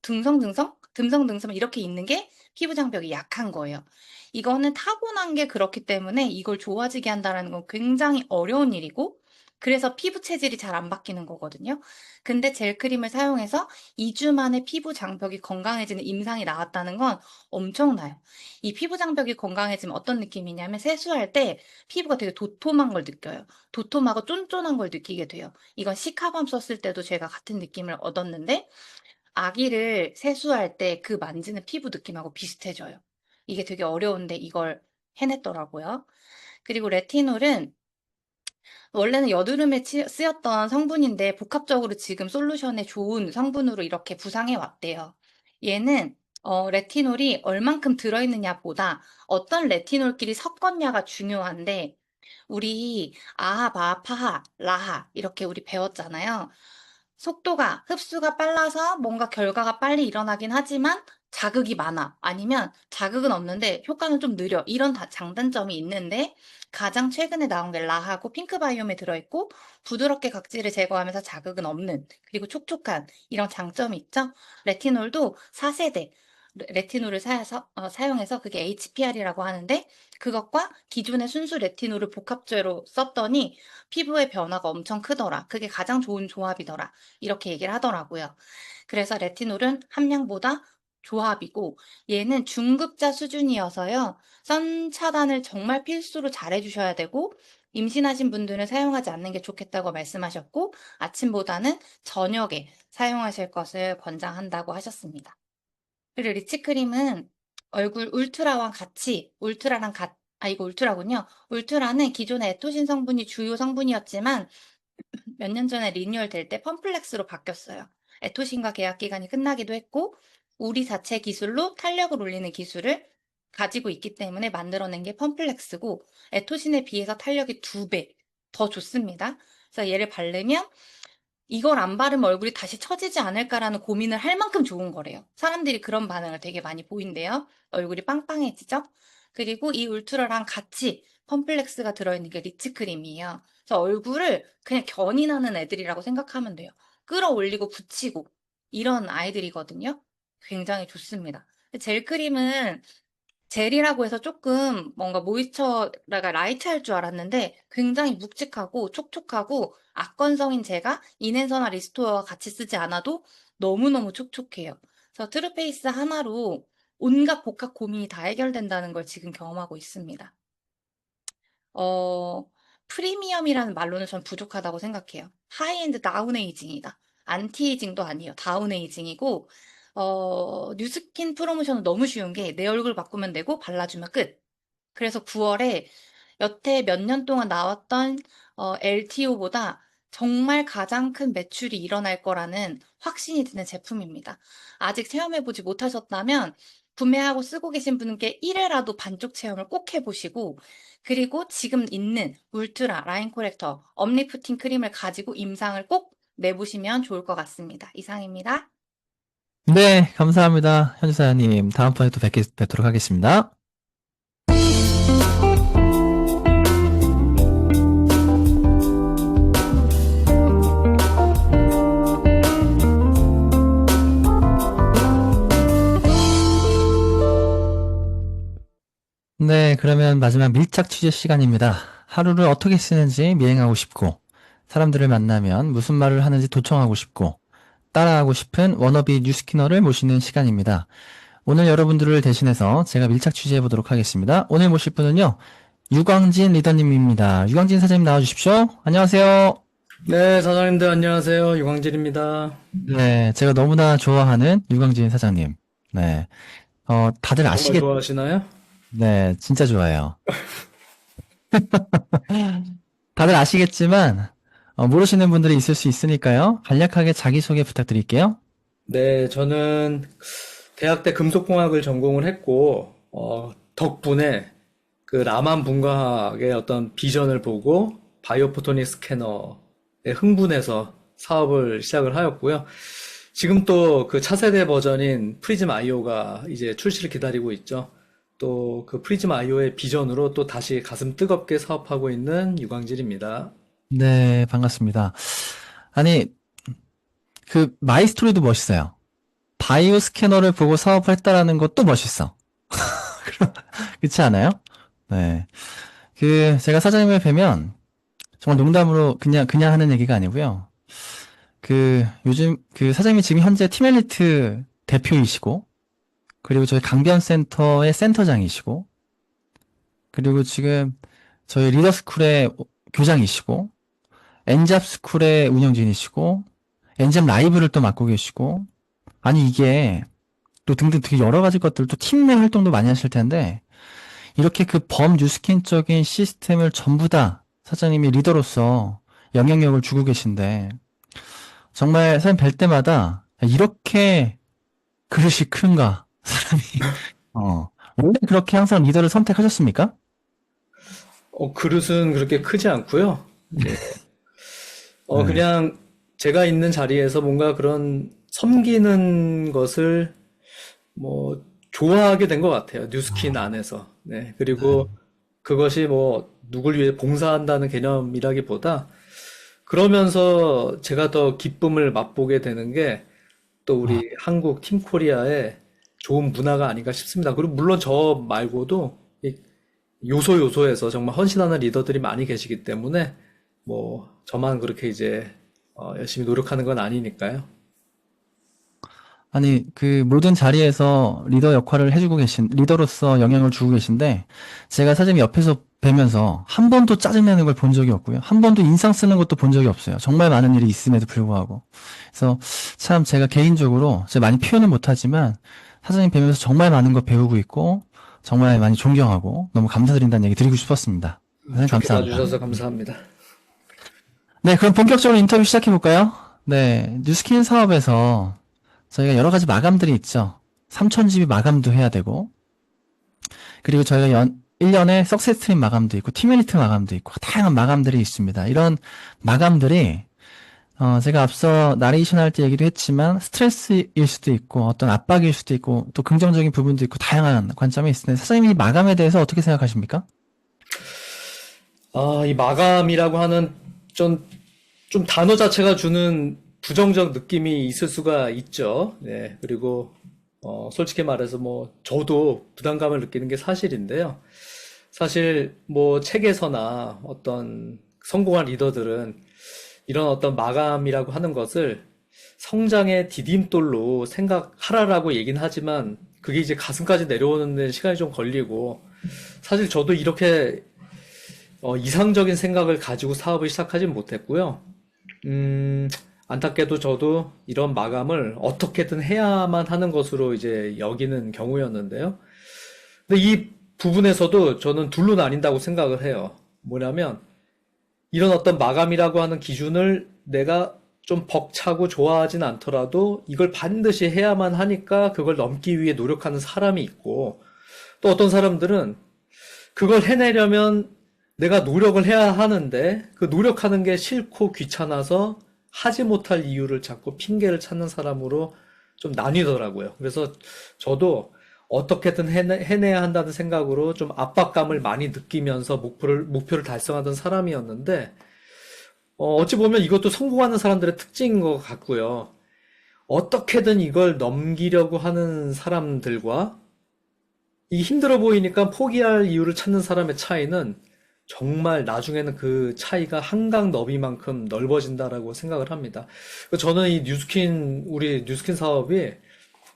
듬성듬성 이렇게 있는 게 피부 장벽이 약한 거예요. 이거는 타고난 게 그렇기 때문에 이걸 좋아지게 한다는 건 굉장히 어려운 일이고, 그래서 피부 체질이 잘 안 바뀌는 거거든요. 근데 젤크림을 사용해서 2주 만에 피부 장벽이 건강해지는 임상이 나왔다는 건 엄청나요. 이 피부 장벽이 건강해지면 어떤 느낌이냐면, 세수할 때 피부가 되게 도톰한 걸 느껴요. 도톰하고 쫀쫀한 걸 느끼게 돼요. 이건 시카밤 썼을 때도 제가 같은 느낌을 얻었는데, 아기를 세수할 때 그 만지는 피부 느낌하고 비슷해져요. 이게 되게 어려운데 이걸 해냈더라고요. 그리고 레티놀은 원래는 여드름에 쓰였던 성분인데, 복합적으로 지금 솔루션에 좋은 성분으로 이렇게 부상해 왔대요. 얘는 레티놀이 얼만큼 들어있느냐 보다 어떤 레티놀끼리 섞었냐가 중요한데, 우리 아하, 바하, 파하, 라하 이렇게 우리 배웠잖아요. 속도가, 흡수가 빨라서 뭔가 결과가 빨리 일어나긴 하지만 자극이 많아. 아니면 자극은 없는데 효과는 좀 느려. 이런 장단점이 있는데, 가장 최근에 나온 게 라하고 핑크바이옴에 들어있고, 부드럽게 각질을 제거하면서 자극은 없는, 그리고 촉촉한 이런 장점이 있죠. 레티놀도 4세대 레티놀을 사용해서, 그게 HPR이라고 하는데, 그것과 기존의 순수 레티놀을 복합제로 썼더니 피부의 변화가 엄청 크더라. 그게 가장 좋은 조합이더라. 이렇게 얘기를 하더라고요. 그래서 레티놀은 함량보다 조합이고, 얘는 중급자 수준이어서요, 선 차단을 정말 필수로 잘 해주셔야 되고, 임신하신 분들은 사용하지 않는 게 좋겠다고 말씀하셨고, 아침보다는 저녁에 사용하실 것을 권장한다고 하셨습니다. 그리고 리치크림은 얼굴 울트라랑 같이, 이거 울트라군요. 울트라는 기존의 에토신 성분이 주요 성분이었지만, 몇 년 전에 리뉴얼 될 때 펌플렉스로 바뀌었어요. 에토신과 계약 기간이 끝나기도 했고, 우리 자체 기술로 탄력을 올리는 기술을 가지고 있기 때문에 만들어낸 게 펌플렉스고, 에토신에 비해서 탄력이 2배 더 좋습니다. 그래서 얘를 바르면 이걸 안 바르면 얼굴이 다시 처지지 않을까라는 고민을 할 만큼 좋은 거래요. 사람들이 그런 반응을 되게 많이 보인대요. 얼굴이 빵빵해지죠? 그리고 이 울트라랑 같이 펌플렉스가 들어있는 게 리치크림이에요. 그래서 얼굴을 그냥 견인하는 애들이라고 생각하면 돼요. 끌어올리고 붙이고 이런 아이들이거든요. 굉장히 좋습니다. 젤크림은 젤이라고 해서 조금 뭔가 모이스처가 라이트할 줄 알았는데 굉장히 묵직하고 촉촉하고 악건성인 제가 인앤서나 리스토어와 같이 쓰지 않아도 너무너무 촉촉해요. 그래서 트루페이스 하나로 온갖 복합 고민이 다 해결된다는 걸 지금 경험하고 있습니다. 어, 프리미엄이라는 말로는 전 부족하다고 생각해요. 하이엔드 다운에이징이다. 안티에이징도 아니에요. 다운에이징이고, 뉴스킨 프로모션은 너무 쉬운 게 내 얼굴 바꾸면 되고 발라주면 끝. 그래서 9월에 여태 몇 년 동안 나왔던 LTO보다 정말 가장 큰 매출이 일어날 거라는 확신이 드는 제품입니다. 아직 체험해보지 못하셨다면 구매하고 쓰고 계신 분께 1회라도 반쪽 체험을 꼭 해보시고 그리고 지금 있는 울트라 라인 코렉터 업리프팅 크림을 가지고 임상을 꼭 내보시면 좋을 것 같습니다. 이상입니다. 네, 감사합니다. 현지사님. 다음번에 또 뵙도록 하겠습니다. 네, 그러면 마지막 밀착 취재 시간입니다. 하루를 어떻게 쓰는지 미행하고 싶고, 사람들을 만나면 무슨 말을 하는지 도청하고 싶고, 따라하고 싶은 워너비 뉴스키너를 모시는 시간입니다. 오늘 여러분들을 대신해서 제가 밀착 취재해 보도록 하겠습니다. 오늘 모실 분은요, 유광진 리더님입니다. 유광진 사장님 나와주십시오. 안녕하세요. 네, 사장님들 안녕하세요. 유광진입니다. 네, 제가 너무나 좋아하는 유광진 사장님. 네, 다들 정말 좋아하시나요? 네, 진짜 좋아해요. 다들 아시겠지만, 모르시는 분들이 있을 수 있으니까요. 간략하게 자기소개 부탁드릴게요. 네, 저는 대학 때 금속공학을 전공을 했고, 덕분에 그 라만 분과학의 어떤 비전을 보고 바이오포토닉 스캐너에 흥분해서 사업을 시작을 하였고요. 지금 또 그 차세대 버전인 프리즘 IO가 이제 출시를 기다리고 있죠. 또 그 프리즘 IO의 비전으로 또 다시 가슴 뜨겁게 사업하고 있는 유광진입니다. 네, 반갑습니다. 아니, 그, 마이스토리도 멋있어요. 바이오 스캐너를 보고 사업을 했다라는 것도 멋있어. 그렇지 않아요? 네. 제가 사장님을 뵈면, 정말 농담으로 그냥 하는 얘기가 아니고요. 요즘, 사장님이 지금 현재 팀엘리트 대표이시고, 그리고 저희 강변센터의 센터장이시고, 그리고 지금 저희 리더스쿨의 교장이시고, 엔잡스쿨의 운영진이시고, 엔잡 라이브를 또 맡고 계시고, 아니 이게 또 등등 되게 여러 가지 것들 또 팀 내 활동도 많이 하실 텐데, 이렇게 그 범뉴스킨적인 시스템을 전부 다 사장님이 리더로서 영향력을 주고 계신데, 정말 사장님 뵐 때마다 이렇게 그릇이 큰가, 사람이. 원래 그렇게 항상 리더를 선택하셨습니까? 그릇은 그렇게 크지 않고요. 네. 네. 그냥 제가 있는 자리에서 뭔가 그런 섬기는 것을 뭐 좋아하게 된 것 같아요. 뉴스킨 안에서. 네. 그리고 그것이 뭐 누굴 위해 봉사한다는 개념이라기보다 그러면서 제가 더 기쁨을 맛보게 되는 게 또 우리 한국 팀 코리아의 좋은 문화가 아닌가 싶습니다. 그리고 물론 저 말고도 이 요소에서 정말 헌신하는 리더들이 많이 계시기 때문에 뭐 저만 그렇게 이제 열심히 노력하는 건 아니니까요. 아니, 그 모든 자리에서 리더 역할을 해주고 리더로서 영향을 주고 계신데, 제가 사장님 옆에서 뵈면서 한 번도 짜증내는 걸 본 적이 없고요. 한 번도 인상 쓰는 것도 본 적이 없어요. 정말 많은 일이 있음에도 불구하고. 그래서 참 제가 개인적으로, 제가 많이 표현은 못하지만, 사장님 뵈면서 정말 많은 거 배우고 있고, 정말 많이 존경하고, 너무 감사드린다는 얘기 드리고 싶었습니다. 사장님 좋게 감사합니다. 봐주셔서 감사합니다. 네, 그럼 본격적으로 인터뷰 시작해볼까요? 네, 뉴스킨 사업에서 저희가 여러 가지 마감들이 있죠. 3,000집이 마감도 해야 되고, 그리고 저희가 1년에 석세스트림 마감도 있고, 팀유니트 마감도 있고, 다양한 마감들이 있습니다. 이런 마감들이, 제가 앞서 나레이션 할 때 얘기도 했지만 스트레스일 수도 있고 어떤 압박일 수도 있고 또 긍정적인 부분도 있고 다양한 관점이 있는데 사장님이 마감에 대해서 어떻게 생각하십니까? 이 마감이라고 하는 좀 단어 자체가 주는 부정적 느낌이 있을 수가 있죠. 네. 그리고, 솔직히 말해서 뭐, 저도 부담감을 느끼는 게 사실인데요. 사실, 뭐, 책에서나 어떤 성공한 리더들은 이런 어떤 마감이라고 하는 것을 성장의 디딤돌로 생각하라라고 얘기는 하지만 그게 이제 가슴까지 내려오는 데 시간이 좀 걸리고 사실 저도 이렇게 이상적인 생각을 가지고 사업을 시작하진 못했고요. 안타깝게도 저도 이런 마감을 어떻게든 해야만 하는 것으로 이제 여기는 경우였는데요. 근데 이 부분에서도 저는 둘로 나뉜다고 생각을 해요. 뭐냐면, 이런 어떤 마감이라고 하는 기준을 내가 좀 벅차고 좋아하진 않더라도 이걸 반드시 해야만 하니까 그걸 넘기 위해 노력하는 사람이 있고, 또 어떤 사람들은 그걸 해내려면 내가 노력을 해야 하는데 그 노력하는 게 싫고 귀찮아서 하지 못할 이유를 찾고 핑계를 찾는 사람으로 좀 나뉘더라고요. 그래서 저도 어떻게든 해내야 한다는 생각으로 좀 압박감을 많이 느끼면서 목표를 달성하던 사람이었는데, 어찌 보면 이것도 성공하는 사람들의 특징인 것 같고요. 어떻게든 이걸 넘기려고 하는 사람들과 이 힘들어 보이니까 포기할 이유를 찾는 사람의 차이는 정말 나중에는 그 차이가 한강 너비만큼 넓어진다라고 생각을 합니다. 저는 우리 뉴스킨 사업이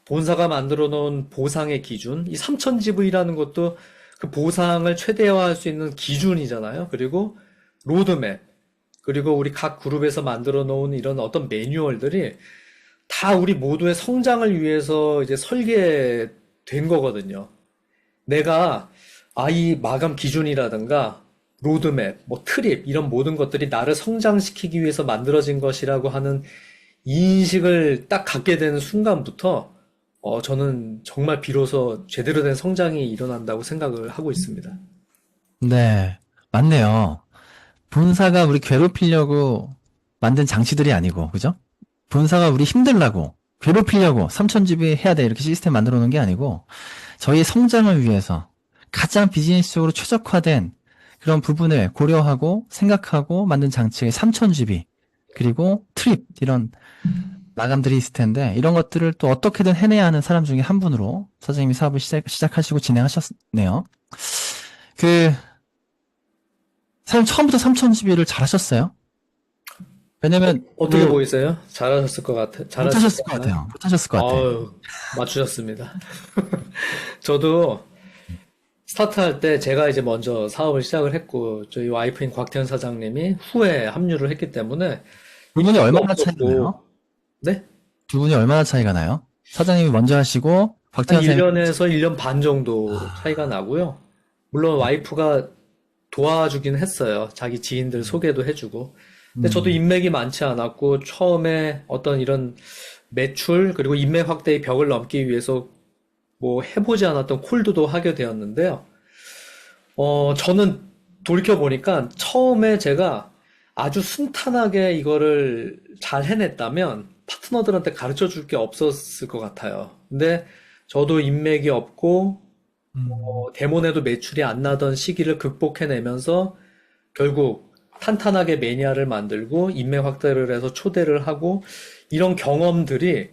본사가 만들어 놓은 보상의 기준, 이 3000GV라는 것도 그 보상을 최대화할 수 있는 기준이잖아요. 그리고 로드맵, 그리고 우리 각 그룹에서 만들어 놓은 이런 어떤 매뉴얼들이 다 우리 모두의 성장을 위해서 이제 설계된 거거든요. 내가 이 마감 기준이라든가 로드맵, 뭐 트립 이런 모든 것들이 나를 성장시키기 위해서 만들어진 것이라고 하는 인식을 딱 갖게 되는 순간부터 저는 정말 비로소 제대로 된 성장이 일어난다고 생각을 하고 있습니다. 네, 맞네요. 본사가 우리 괴롭히려고 만든 장치들이 아니고, 그죠? 본사가 우리 힘들라고, 괴롭히려고 3000GB 해야 돼 이렇게 시스템 만들어 놓은 게 아니고 저희의 성장을 위해서 가장 비즈니스적으로 최적화된 그런 부분을 고려하고 생각하고 만든 장치의 3000GB 그리고 트립 이런 마감들이 있을 텐데 이런 것들을 또 어떻게든 해내야 하는 사람 중에 한 분으로 사장님이 사업을 시작하시고 진행하셨네요. 사장님 처음부터 3000GB를 잘하셨어요? 왜냐면 어떻게 보이세요? 잘하셨을 것 못하셨을 것 같아요. 못하셨을 것 같아요. 아유, 맞추셨습니다. 저도 스타트할 때 제가 이제 먼저 사업을 시작을 했고 저희 와이프인 곽태현 사장님이 후에 합류를 했기 때문에 두 분이 얼마나 없었고, 차이가 나요? 네? 두 분이 얼마나 차이가 나요? 사장님이 먼저 하시고 한 곽태현 사장님 1년에서 1년 반 정도 차이가 나고요. 물론 와이프가 도와주긴 했어요. 자기 지인들 소개도 해주고. 근데 저도 인맥이 많지 않았고 처음에 어떤 이런 매출 그리고 인맥 확대의 벽을 넘기 위해서 뭐 해보지 않았던 콜드도 하게 되었는데요. 저는 돌이켜보니까 처음에 제가 아주 순탄하게 이거를 잘 해냈다면 파트너들한테 가르쳐 줄 게 없었을 것 같아요. 근데 저도 인맥이 없고 데모내도 매출이 안 나던 시기를 극복해내면서 결국 탄탄하게 매니아를 만들고 인맥 확대를 해서 초대를 하고 이런 경험들이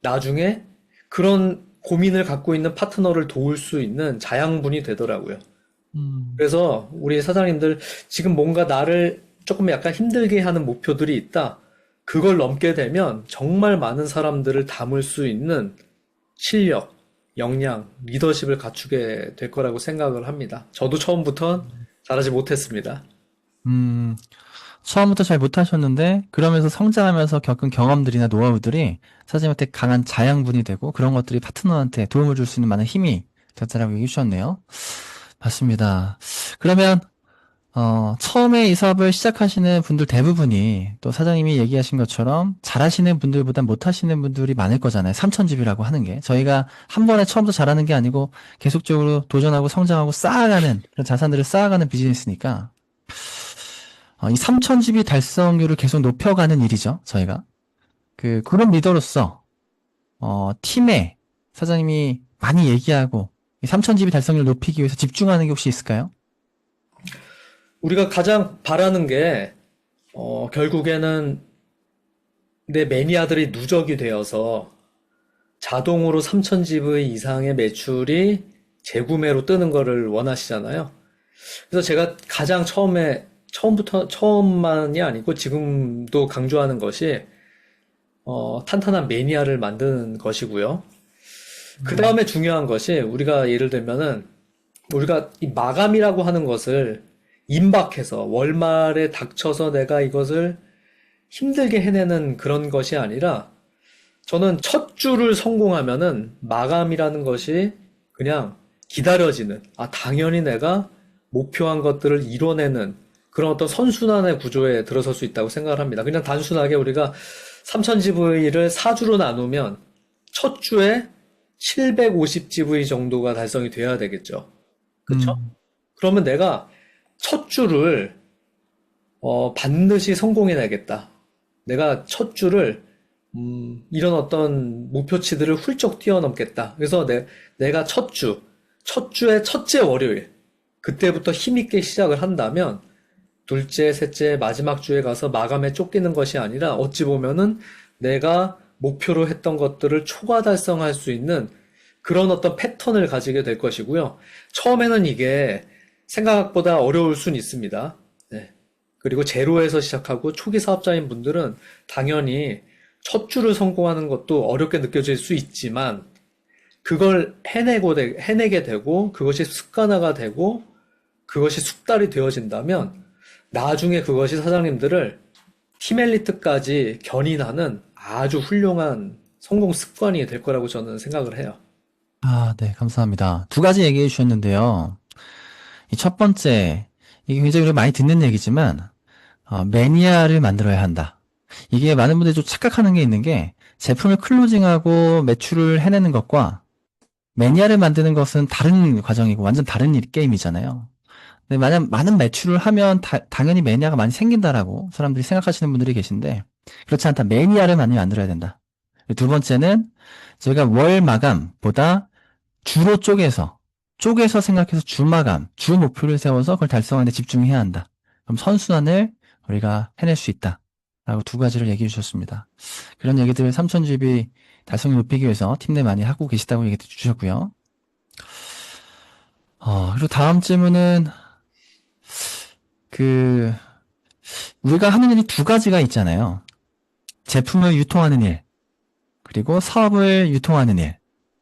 나중에 그런 고민을 갖고 있는 파트너를 도울 수 있는 자양분이 되더라고요. 그래서 우리 사장님들 지금 뭔가 나를 조금 약간 힘들게 하는 목표들이 있다. 그걸 넘게 되면 정말 많은 사람들을 담을 수 있는 실력, 역량, 리더십을 갖추게 될 거라고 생각을 합니다. 저도 처음부터 잘하지 못했습니다. 처음부터 잘 못하셨는데 그러면서 성장하면서 겪은 경험들이나 노하우들이 사장님한테 강한 자양분이 되고 그런 것들이 파트너한테 도움을 줄 수 있는 많은 힘이 됐다라고 얘기해 주셨네요. 맞습니다. 그러면 처음에 이 사업을 시작하시는 분들 대부분이 또 사장님이 얘기하신 것처럼 잘하시는 분들보다 못하시는 분들이 많을 거잖아요. 3000집이라고 하는 게. 저희가 한 번에 처음부터 잘하는 게 아니고 계속적으로 도전하고 성장하고 쌓아가는 그런 자산들을 쌓아가는 비즈니스니까 이 3,000GB 달성률을 계속 높여가는 일이죠, 저희가. 그룹 리더로서, 팀에 사장님이 많이 얘기하고, 이 3,000GB 달성률을 높이기 위해서 집중하는 게 혹시 있을까요? 우리가 가장 바라는 게, 결국에는 내 매니아들이 누적이 되어서 자동으로 3,000GB 이상의 매출이 재구매로 뜨는 거를 원하시잖아요. 그래서 제가 가장 처음만이 아니고 지금도 강조하는 것이, 탄탄한 매니아를 만드는 것이고요. 그 다음에 중요한 것이 우리가 예를 들면은 우리가 이 마감이라고 하는 것을 임박해서 월말에 닥쳐서 내가 이것을 힘들게 해내는 그런 것이 아니라 저는 첫 주를 성공하면은 마감이라는 것이 그냥 기다려지는, 당연히 내가 목표한 것들을 이뤄내는 그런 어떤 선순환의 구조에 들어설 수 있다고 생각을 합니다. 그냥 단순하게 우리가 3000GV를 4주로 나누면 첫 주에 750GV 정도가 달성이 돼야 되겠죠. 그쵸? 그러면 내가 첫 주를 반드시 성공해내겠다. 내가 첫 주를 이런 어떤 목표치들을 훌쩍 뛰어넘겠다. 그래서 내가 첫 주의 첫째 월요일, 그때부터 힘있게 시작을 한다면 둘째, 셋째, 마지막 주에 가서 마감에 쫓기는 것이 아니라 어찌 보면은 내가 목표로 했던 것들을 초과 달성할 수 있는 그런 어떤 패턴을 가지게 될 것이고요. 처음에는 이게 생각보다 어려울 수는 있습니다. 네. 그리고 제로에서 시작하고 초기 사업자인 분들은 당연히 첫 주를 성공하는 것도 어렵게 느껴질 수 있지만 그걸 해내게 되고 그것이 습관화가 되고 그것이 숙달이 되어진다면 나중에 그것이 사장님들을 팀 엘리트까지 견인하는 아주 훌륭한 성공 습관이 될 거라고 저는 생각을 해요. 네, 감사합니다. 두 가지 얘기해 주셨는데요. 이 첫 번째, 이게 굉장히 우리가 많이 듣는 얘기지만, 매니아를 만들어야 한다. 이게 많은 분들이 좀 착각하는 게 있는 게, 제품을 클로징하고 매출을 해내는 것과 매니아를 만드는 것은 다른 과정이고 완전 다른 게임이잖아요. 근데 만약 많은 매출을 하면 당연히 매니아가 많이 생긴다라고 사람들이 생각하시는 분들이 계신데, 그렇지 않다. 매니아를 많이 만들어야 된다. 두 번째는 저희가 월 마감보다 주로 쪼개서 생각해서 주 마감, 주 목표를 세워서 그걸 달성하는 데 집중해야 한다. 그럼 선순환을 우리가 해낼 수 있다. 라고 두 가지를 얘기해 주셨습니다. 그런 얘기들을 3000GB 달성을 높이기 위해서 팀 내 많이 하고 계시다고 얘기 주셨고요. 그리고 다음 질문은, 우리가 하는 일이 두 가지가 있잖아요. 제품을 유통하는 일, 그리고 사업을 유통하는 일.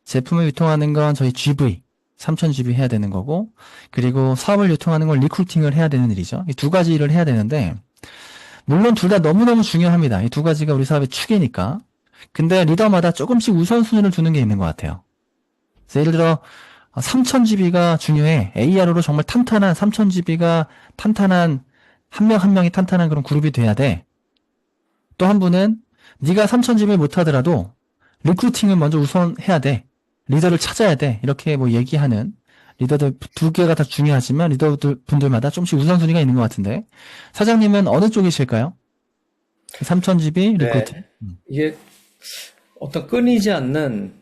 제품을 유통하는 건 저희 GV, 3000GB 해야 되는 거고, 그리고 사업을 유통하는 건 리크루팅을 해야 되는 일이죠. 이 두 가지 일을 해야 되는데, 물론 둘 다 너무너무 중요합니다. 이 두 가지가 우리 사업의 축이니까. 근데 리더마다 조금씩 우선순위를 두는 게 있는 것 같아요. 그래서 예를 들어, 3000GB가 중요해. AR로 정말 탄탄한 3000GB가 탄탄한, 한 명 한 명이 탄탄한 그런 그룹이 돼야 돼. 또 한 분은 네가 3000GB 못하더라도 리크루팅을 먼저 우선해야 돼. 리더를 찾아야 돼. 이렇게 뭐 얘기하는 리더들 두 개가 다 중요하지만 리더들 분들마다 조금씩 우선순위가 있는 것 같은데 사장님은 어느 쪽이실까요? 3000GB 리크루팅. 이게 어떤 끊이지 않는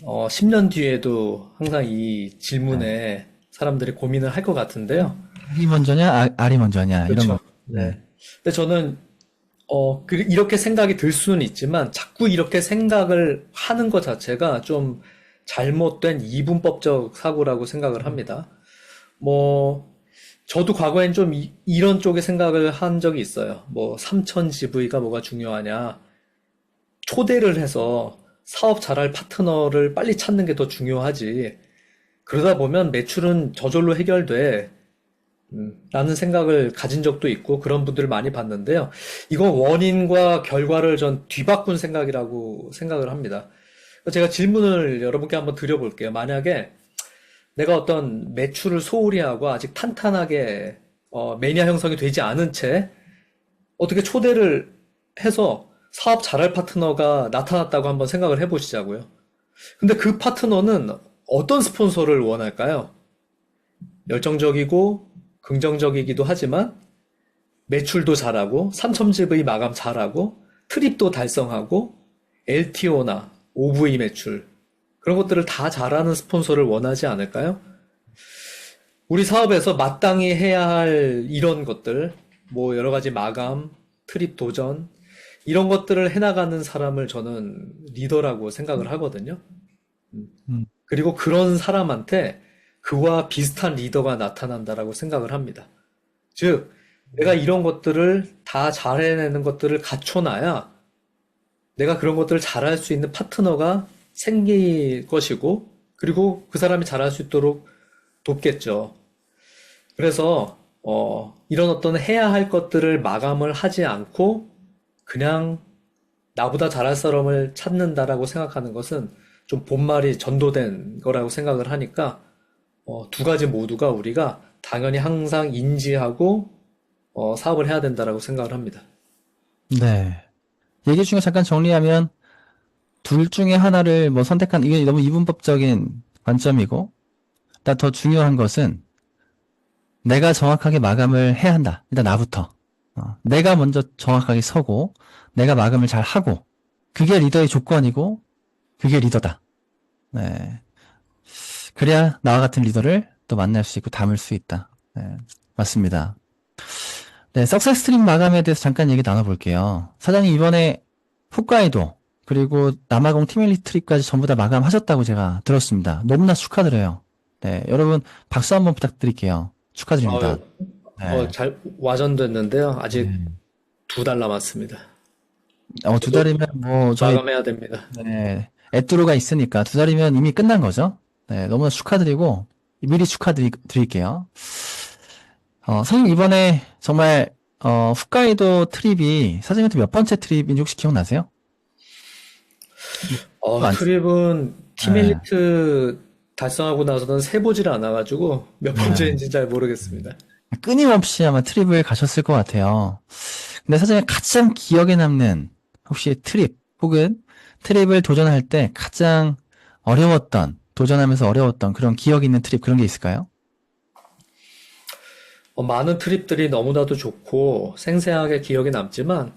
10년 뒤에도 항상 이 질문에 사람들이 고민을 할 것 같은데요. R이 먼저냐, R이 먼저냐 이런 그렇죠. 거. 네. 근데 저는 이렇게 생각이 들 수는 있지만 자꾸 이렇게 생각을 하는 것 자체가 좀 잘못된 이분법적 사고라고 생각을 합니다. 저도 과거엔 좀 이런 쪽의 생각을 한 적이 있어요. 3000GV가 뭐가 중요하냐. 초대를 해서 사업 잘할 파트너를 빨리 찾는 게 더 중요하지. 그러다 보면 매출은 저절로 해결돼. 라는 생각을 가진 적도 있고 그런 분들을 많이 봤는데요. 이건 원인과 결과를 전 뒤바꾼 생각이라고 생각을 합니다. 제가 질문을 여러분께 한번 드려볼게요. 만약에 내가 어떤 매출을 소홀히 하고 아직 탄탄하게 매니아 형성이 되지 않은 채 어떻게 초대를 해서 사업 잘할 파트너가 나타났다고 한번 생각을 해보시자고요. 근데 그 파트너는 어떤 스폰서를 원할까요? 열정적이고 긍정적이기도 하지만 매출도 잘하고, 3,000집의 마감 잘하고, 트립도 달성하고, LTO나 OV 매출, 그런 것들을 다 잘하는 스폰서를 원하지 않을까요? 우리 사업에서 마땅히 해야 할 이런 것들, 뭐 여러 가지 마감, 트립 도전, 이런 것들을 해나가는 사람을 저는 리더라고 생각을 하거든요. 음, 그리고 그런 사람한테 그와 비슷한 리더가 나타난다라고 생각을 합니다. 즉, 내가 이런 것들을 다 잘해내는 것들을 갖춰놔야 내가 그런 것들을 잘할 수 있는 파트너가 생길 것이고, 그리고 그 사람이 잘할 수 있도록 돕겠죠. 그래서, 이런 어떤 해야 할 것들을 마감을 하지 않고, 그냥 나보다 잘할 사람을 찾는다라고 생각하는 것은 좀 본말이 전도된 거라고 생각을 하니까, 두 가지 모두가 우리가 당연히 항상 인지하고, 사업을 해야 된다라고 생각을 합니다. 네. 얘기 중에 잠깐 정리하면 둘 중에 하나를 뭐 선택한 이게 너무 이분법적인 관점이고, 일단 더 중요한 것은 내가 정확하게 마감을 해야 한다. 일단 나부터. 내가 먼저 정확하게 서고, 내가 마감을 잘 하고, 그게 리더의 조건이고, 그게 리더다. 네. 그래야 나와 같은 리더를 또 만날 수 있고 담을 수 있다. 네. 맞습니다. 네, 석세스 트립 마감에 대해서 잠깐 얘기 나눠볼게요. 사장님 이번에 홋카이도 그리고 남아공 티멜리 트립까지 전부 다 마감하셨다고 제가 들었습니다. 너무나 축하드려요. 네, 여러분 박수 한번 부탁드릴게요. 축하드립니다. 네. 잘 와전됐는데요. 아직 네. 2달 남았습니다. 2달이면 뭐 저희 마감해야 됩니다. 네, 애뚜루가 있으니까 2달이면 이미 끝난 거죠. 네, 너무나 축하드리고 미리 축하드릴게요. 사장님 이번에 정말 홋카이도 트립이 사장님한테 몇 번째 트립인지 혹시 기억나세요? 안- 트립은 팀 엘리트 달성하고 나서는 세보질 않아가지고 몇 번째인지 잘 모르겠습니다. 끊임없이 아마 트립을 가셨을 것 같아요. 근데 사장님 가장 기억에 남는 혹시 트립 혹은 트립을 도전할 때 가장 도전하면서 어려웠던 그런 기억 있는 트립 그런 게 있을까요? 많은 트립들이 너무나도 좋고 생생하게 기억에 남지만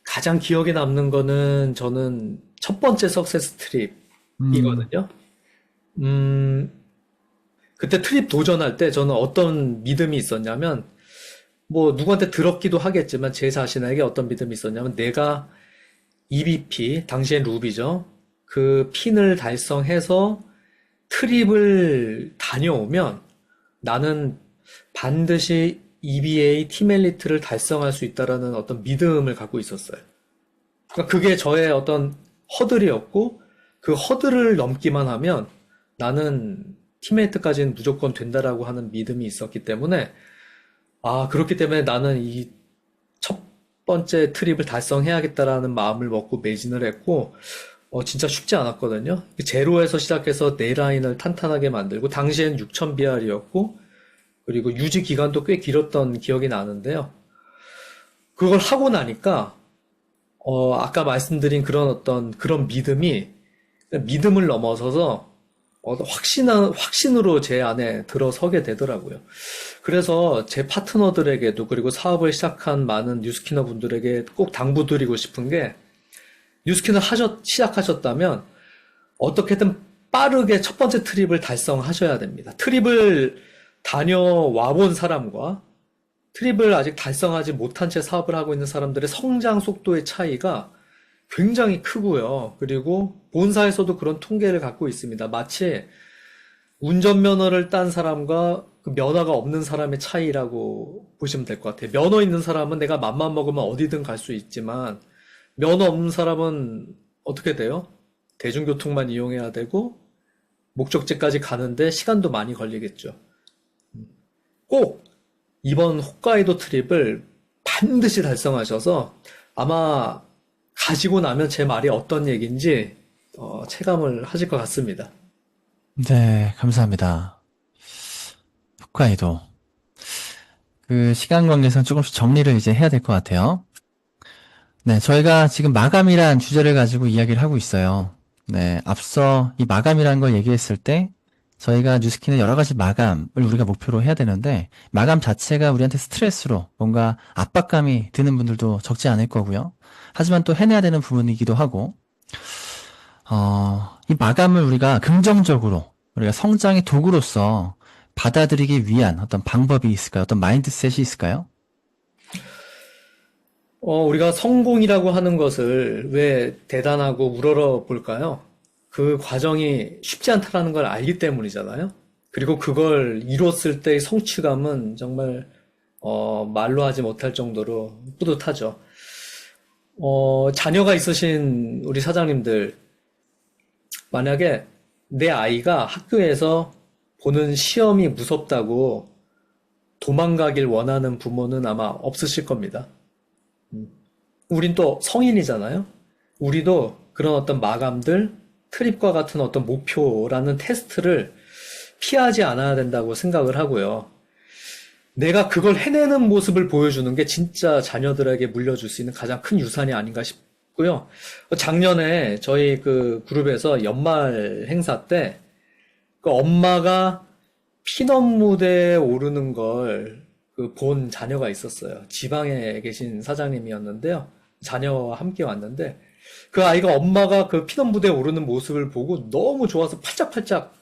가장 기억에 남는 거는 저는 첫 번째 석세스 트립이거든요. 그때 트립 도전할 때 저는 어떤 믿음이 있었냐면 뭐 누구한테 들었기도 하겠지만 제 자신에게 어떤 믿음이 있었냐면 내가 EBP, 당시엔 루비죠. 그 핀을 달성해서 트립을 다녀오면 나는 반드시 EBA 팀 엘리트를 달성할 수 있다라는 어떤 믿음을 갖고 있었어요. 그러니까 그게 저의 어떤 허들이었고 그 허들을 넘기만 하면 나는 팀 엘리트까지는 무조건 된다라고 하는 믿음이 있었기 때문에 그렇기 때문에 나는 이 첫 번째 트립을 달성해야겠다라는 마음을 먹고 매진을 했고 진짜 쉽지 않았거든요. 제로에서 시작해서 네 라인을 탄탄하게 만들고 당시엔 6000BR이었고 그리고 유지 기간도 꽤 길었던 기억이 나는데요. 그걸 하고 나니까 아까 말씀드린 그런 믿음이 믿음을 넘어서서 확신으로 제 안에 들어서게 되더라고요. 그래서 제 파트너들에게도 그리고 사업을 시작한 많은 뉴스키너 분들에게 꼭 당부드리고 싶은 게 뉴스키너 시작하셨다면 어떻게든 빠르게 첫 번째 트립을 달성하셔야 됩니다. 트립을 다녀와 본 사람과 트립을 아직 달성하지 못한 채 사업을 하고 있는 사람들의 성장 속도의 차이가 굉장히 크고요. 그리고 본사에서도 그런 통계를 갖고 있습니다. 마치 운전면허를 딴 사람과 그 면허가 없는 사람의 차이라고 보시면 될 것 같아요. 면허 있는 사람은 내가 맘만 먹으면 어디든 갈 수 있지만 면허 없는 사람은 어떻게 돼요? 대중교통만 이용해야 되고 목적지까지 가는데 시간도 많이 걸리겠죠. 꼭 이번 홋카이도 트립을 반드시 달성하셔서 아마 가시고 나면 제 말이 어떤 얘기인지 체감을 하실 것 같습니다. 네, 감사합니다. 홋카이도. 그 시간 관계상 조금씩 정리를 이제 해야 될 것 같아요. 네, 저희가 지금 마감이란 주제를 가지고 이야기를 하고 있어요. 네, 앞서 이 마감이라는 걸 얘기했을 때 저희가 뉴스킨의 여러 가지 마감을 우리가 목표로 해야 되는데, 마감 자체가 우리한테 스트레스로 뭔가 압박감이 드는 분들도 적지 않을 거고요. 하지만 또 해내야 되는 부분이기도 하고, 이 마감을 우리가 긍정적으로, 우리가 성장의 도구로서 받아들이기 위한 어떤 방법이 있을까요? 어떤 마인드셋이 있을까요? 우리가 성공이라고 하는 것을 왜 대단하고 우러러 볼까요? 그 과정이 쉽지 않다라는 걸 알기 때문이잖아요. 그리고 그걸 이뤘을 때의 성취감은 정말 말로 하지 못할 정도로 뿌듯하죠. 자녀가 있으신 우리 사장님들, 만약에 내 아이가 학교에서 보는 시험이 무섭다고 도망가길 원하는 부모는 아마 없으실 겁니다. 우린 또 성인이잖아요. 우리도 그런 어떤 마감들, 트립과 같은 어떤 목표라는 테스트를 피하지 않아야 된다고 생각을 하고요. 내가 그걸 해내는 모습을 보여주는 게 진짜 자녀들에게 물려줄 수 있는 가장 큰 유산이 아닌가 싶고요. 작년에 저희 그 그룹에서 연말 행사 때 그 엄마가 피넛 무대에 오르는 걸 본 자녀가 있었어요. 지방에 계신 사장님이었는데요. 자녀와 함께 왔는데 그 아이가 엄마가 그 피넛 무대에 오르는 모습을 보고 너무 좋아서 팔짝팔짝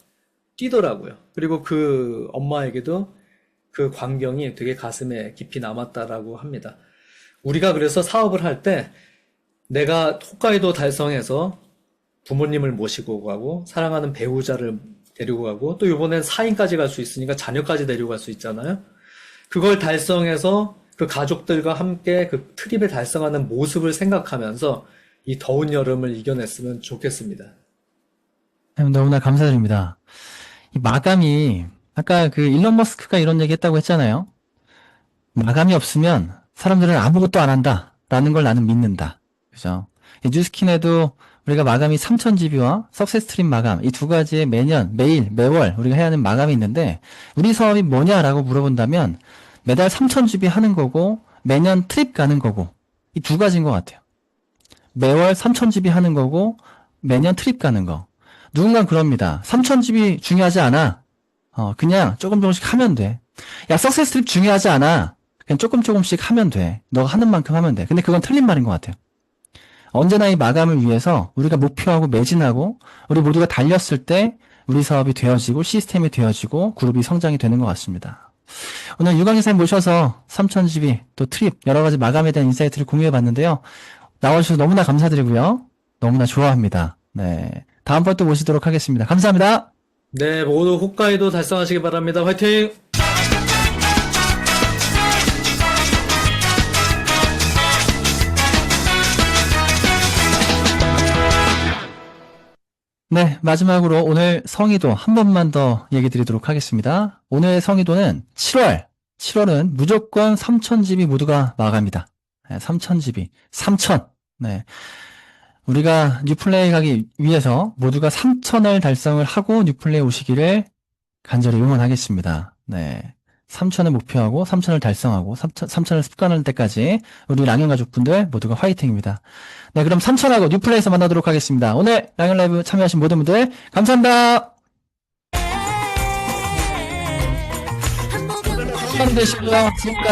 뛰더라고요. 그리고 그 엄마에게도 그 광경이 되게 가슴에 깊이 남았다라고 합니다. 우리가 그래서 사업을 할 때 내가 홋카이도 달성해서 부모님을 모시고 가고 사랑하는 배우자를 데리고 가고 또 이번엔 4인까지 갈 수 있으니까 자녀까지 데리고 갈 수 있잖아요. 그걸 달성해서 그 가족들과 함께 그 트립을 달성하는 모습을 생각하면서 이 더운 여름을 이겨냈으면 좋겠습니다. 너무나 감사드립니다. 이 마감이, 아까 그 일론 머스크가 이런 얘기 했다고 했잖아요. 마감이 없으면 사람들은 아무것도 안 한다. 라는 걸 나는 믿는다. 그죠? 뉴스킨에도 우리가 마감이 3000GB와 석세스 트립 마감, 이 두 가지의 매년, 매일, 매월 우리가 해야 하는 마감이 있는데, 우리 사업이 뭐냐라고 물어본다면, 매달 3000GB 하는 거고, 매년 트립 가는 거고, 이 두 가지인 것 같아요. 매월 3000GB 하는 거고, 매년 트립 가는 거. 누군가는 그럽니다. 3000GB 중요하지 않아. 그냥 조금씩 하면 돼. 야, 석세스 트립 중요하지 않아. 그냥 조금씩 하면 돼. 너가 하는 만큼 하면 돼. 근데 그건 틀린 말인 것 같아요. 언제나 이 마감을 위해서 우리가 목표하고 매진하고 우리 모두가 달렸을 때 우리 사업이 되어지고 시스템이 되어지고 그룹이 성장이 되는 것 같습니다. 오늘 유광 이사님 모셔서 3000GB 또 트립 여러 가지 마감에 대한 인사이트를 공유해 봤는데요. 나와주셔서 너무나 감사드리고요. 너무나 좋아합니다. 네, 다음번 또 모시도록 하겠습니다. 감사합니다. 네, 모두 홋카이도 달성하시기 바랍니다. 화이팅! 네, 마지막으로 오늘 성의도 한 번만 더 얘기 드리도록 하겠습니다. 오늘 성의도는 7월은 무조건 3000GB 모두가 마감이다. 네, 3000GB, 3000. 네. 우리가 뉴플레이 가기 위해서 모두가 3000을 달성을 하고 뉴플레이 오시기를 간절히 응원하겠습니다. 네. 3000을 목표하고 3000을 달성하고 3000을 습관할 때까지 우리 랑연 가족분들 모두가 화이팅입니다. 네, 그럼 3000하고 뉴플레이에서 만나도록 하겠습니다. 오늘 랑연 라이브 참여하신 모든 분들 감사합니다. 한번 되시고요. 지금까지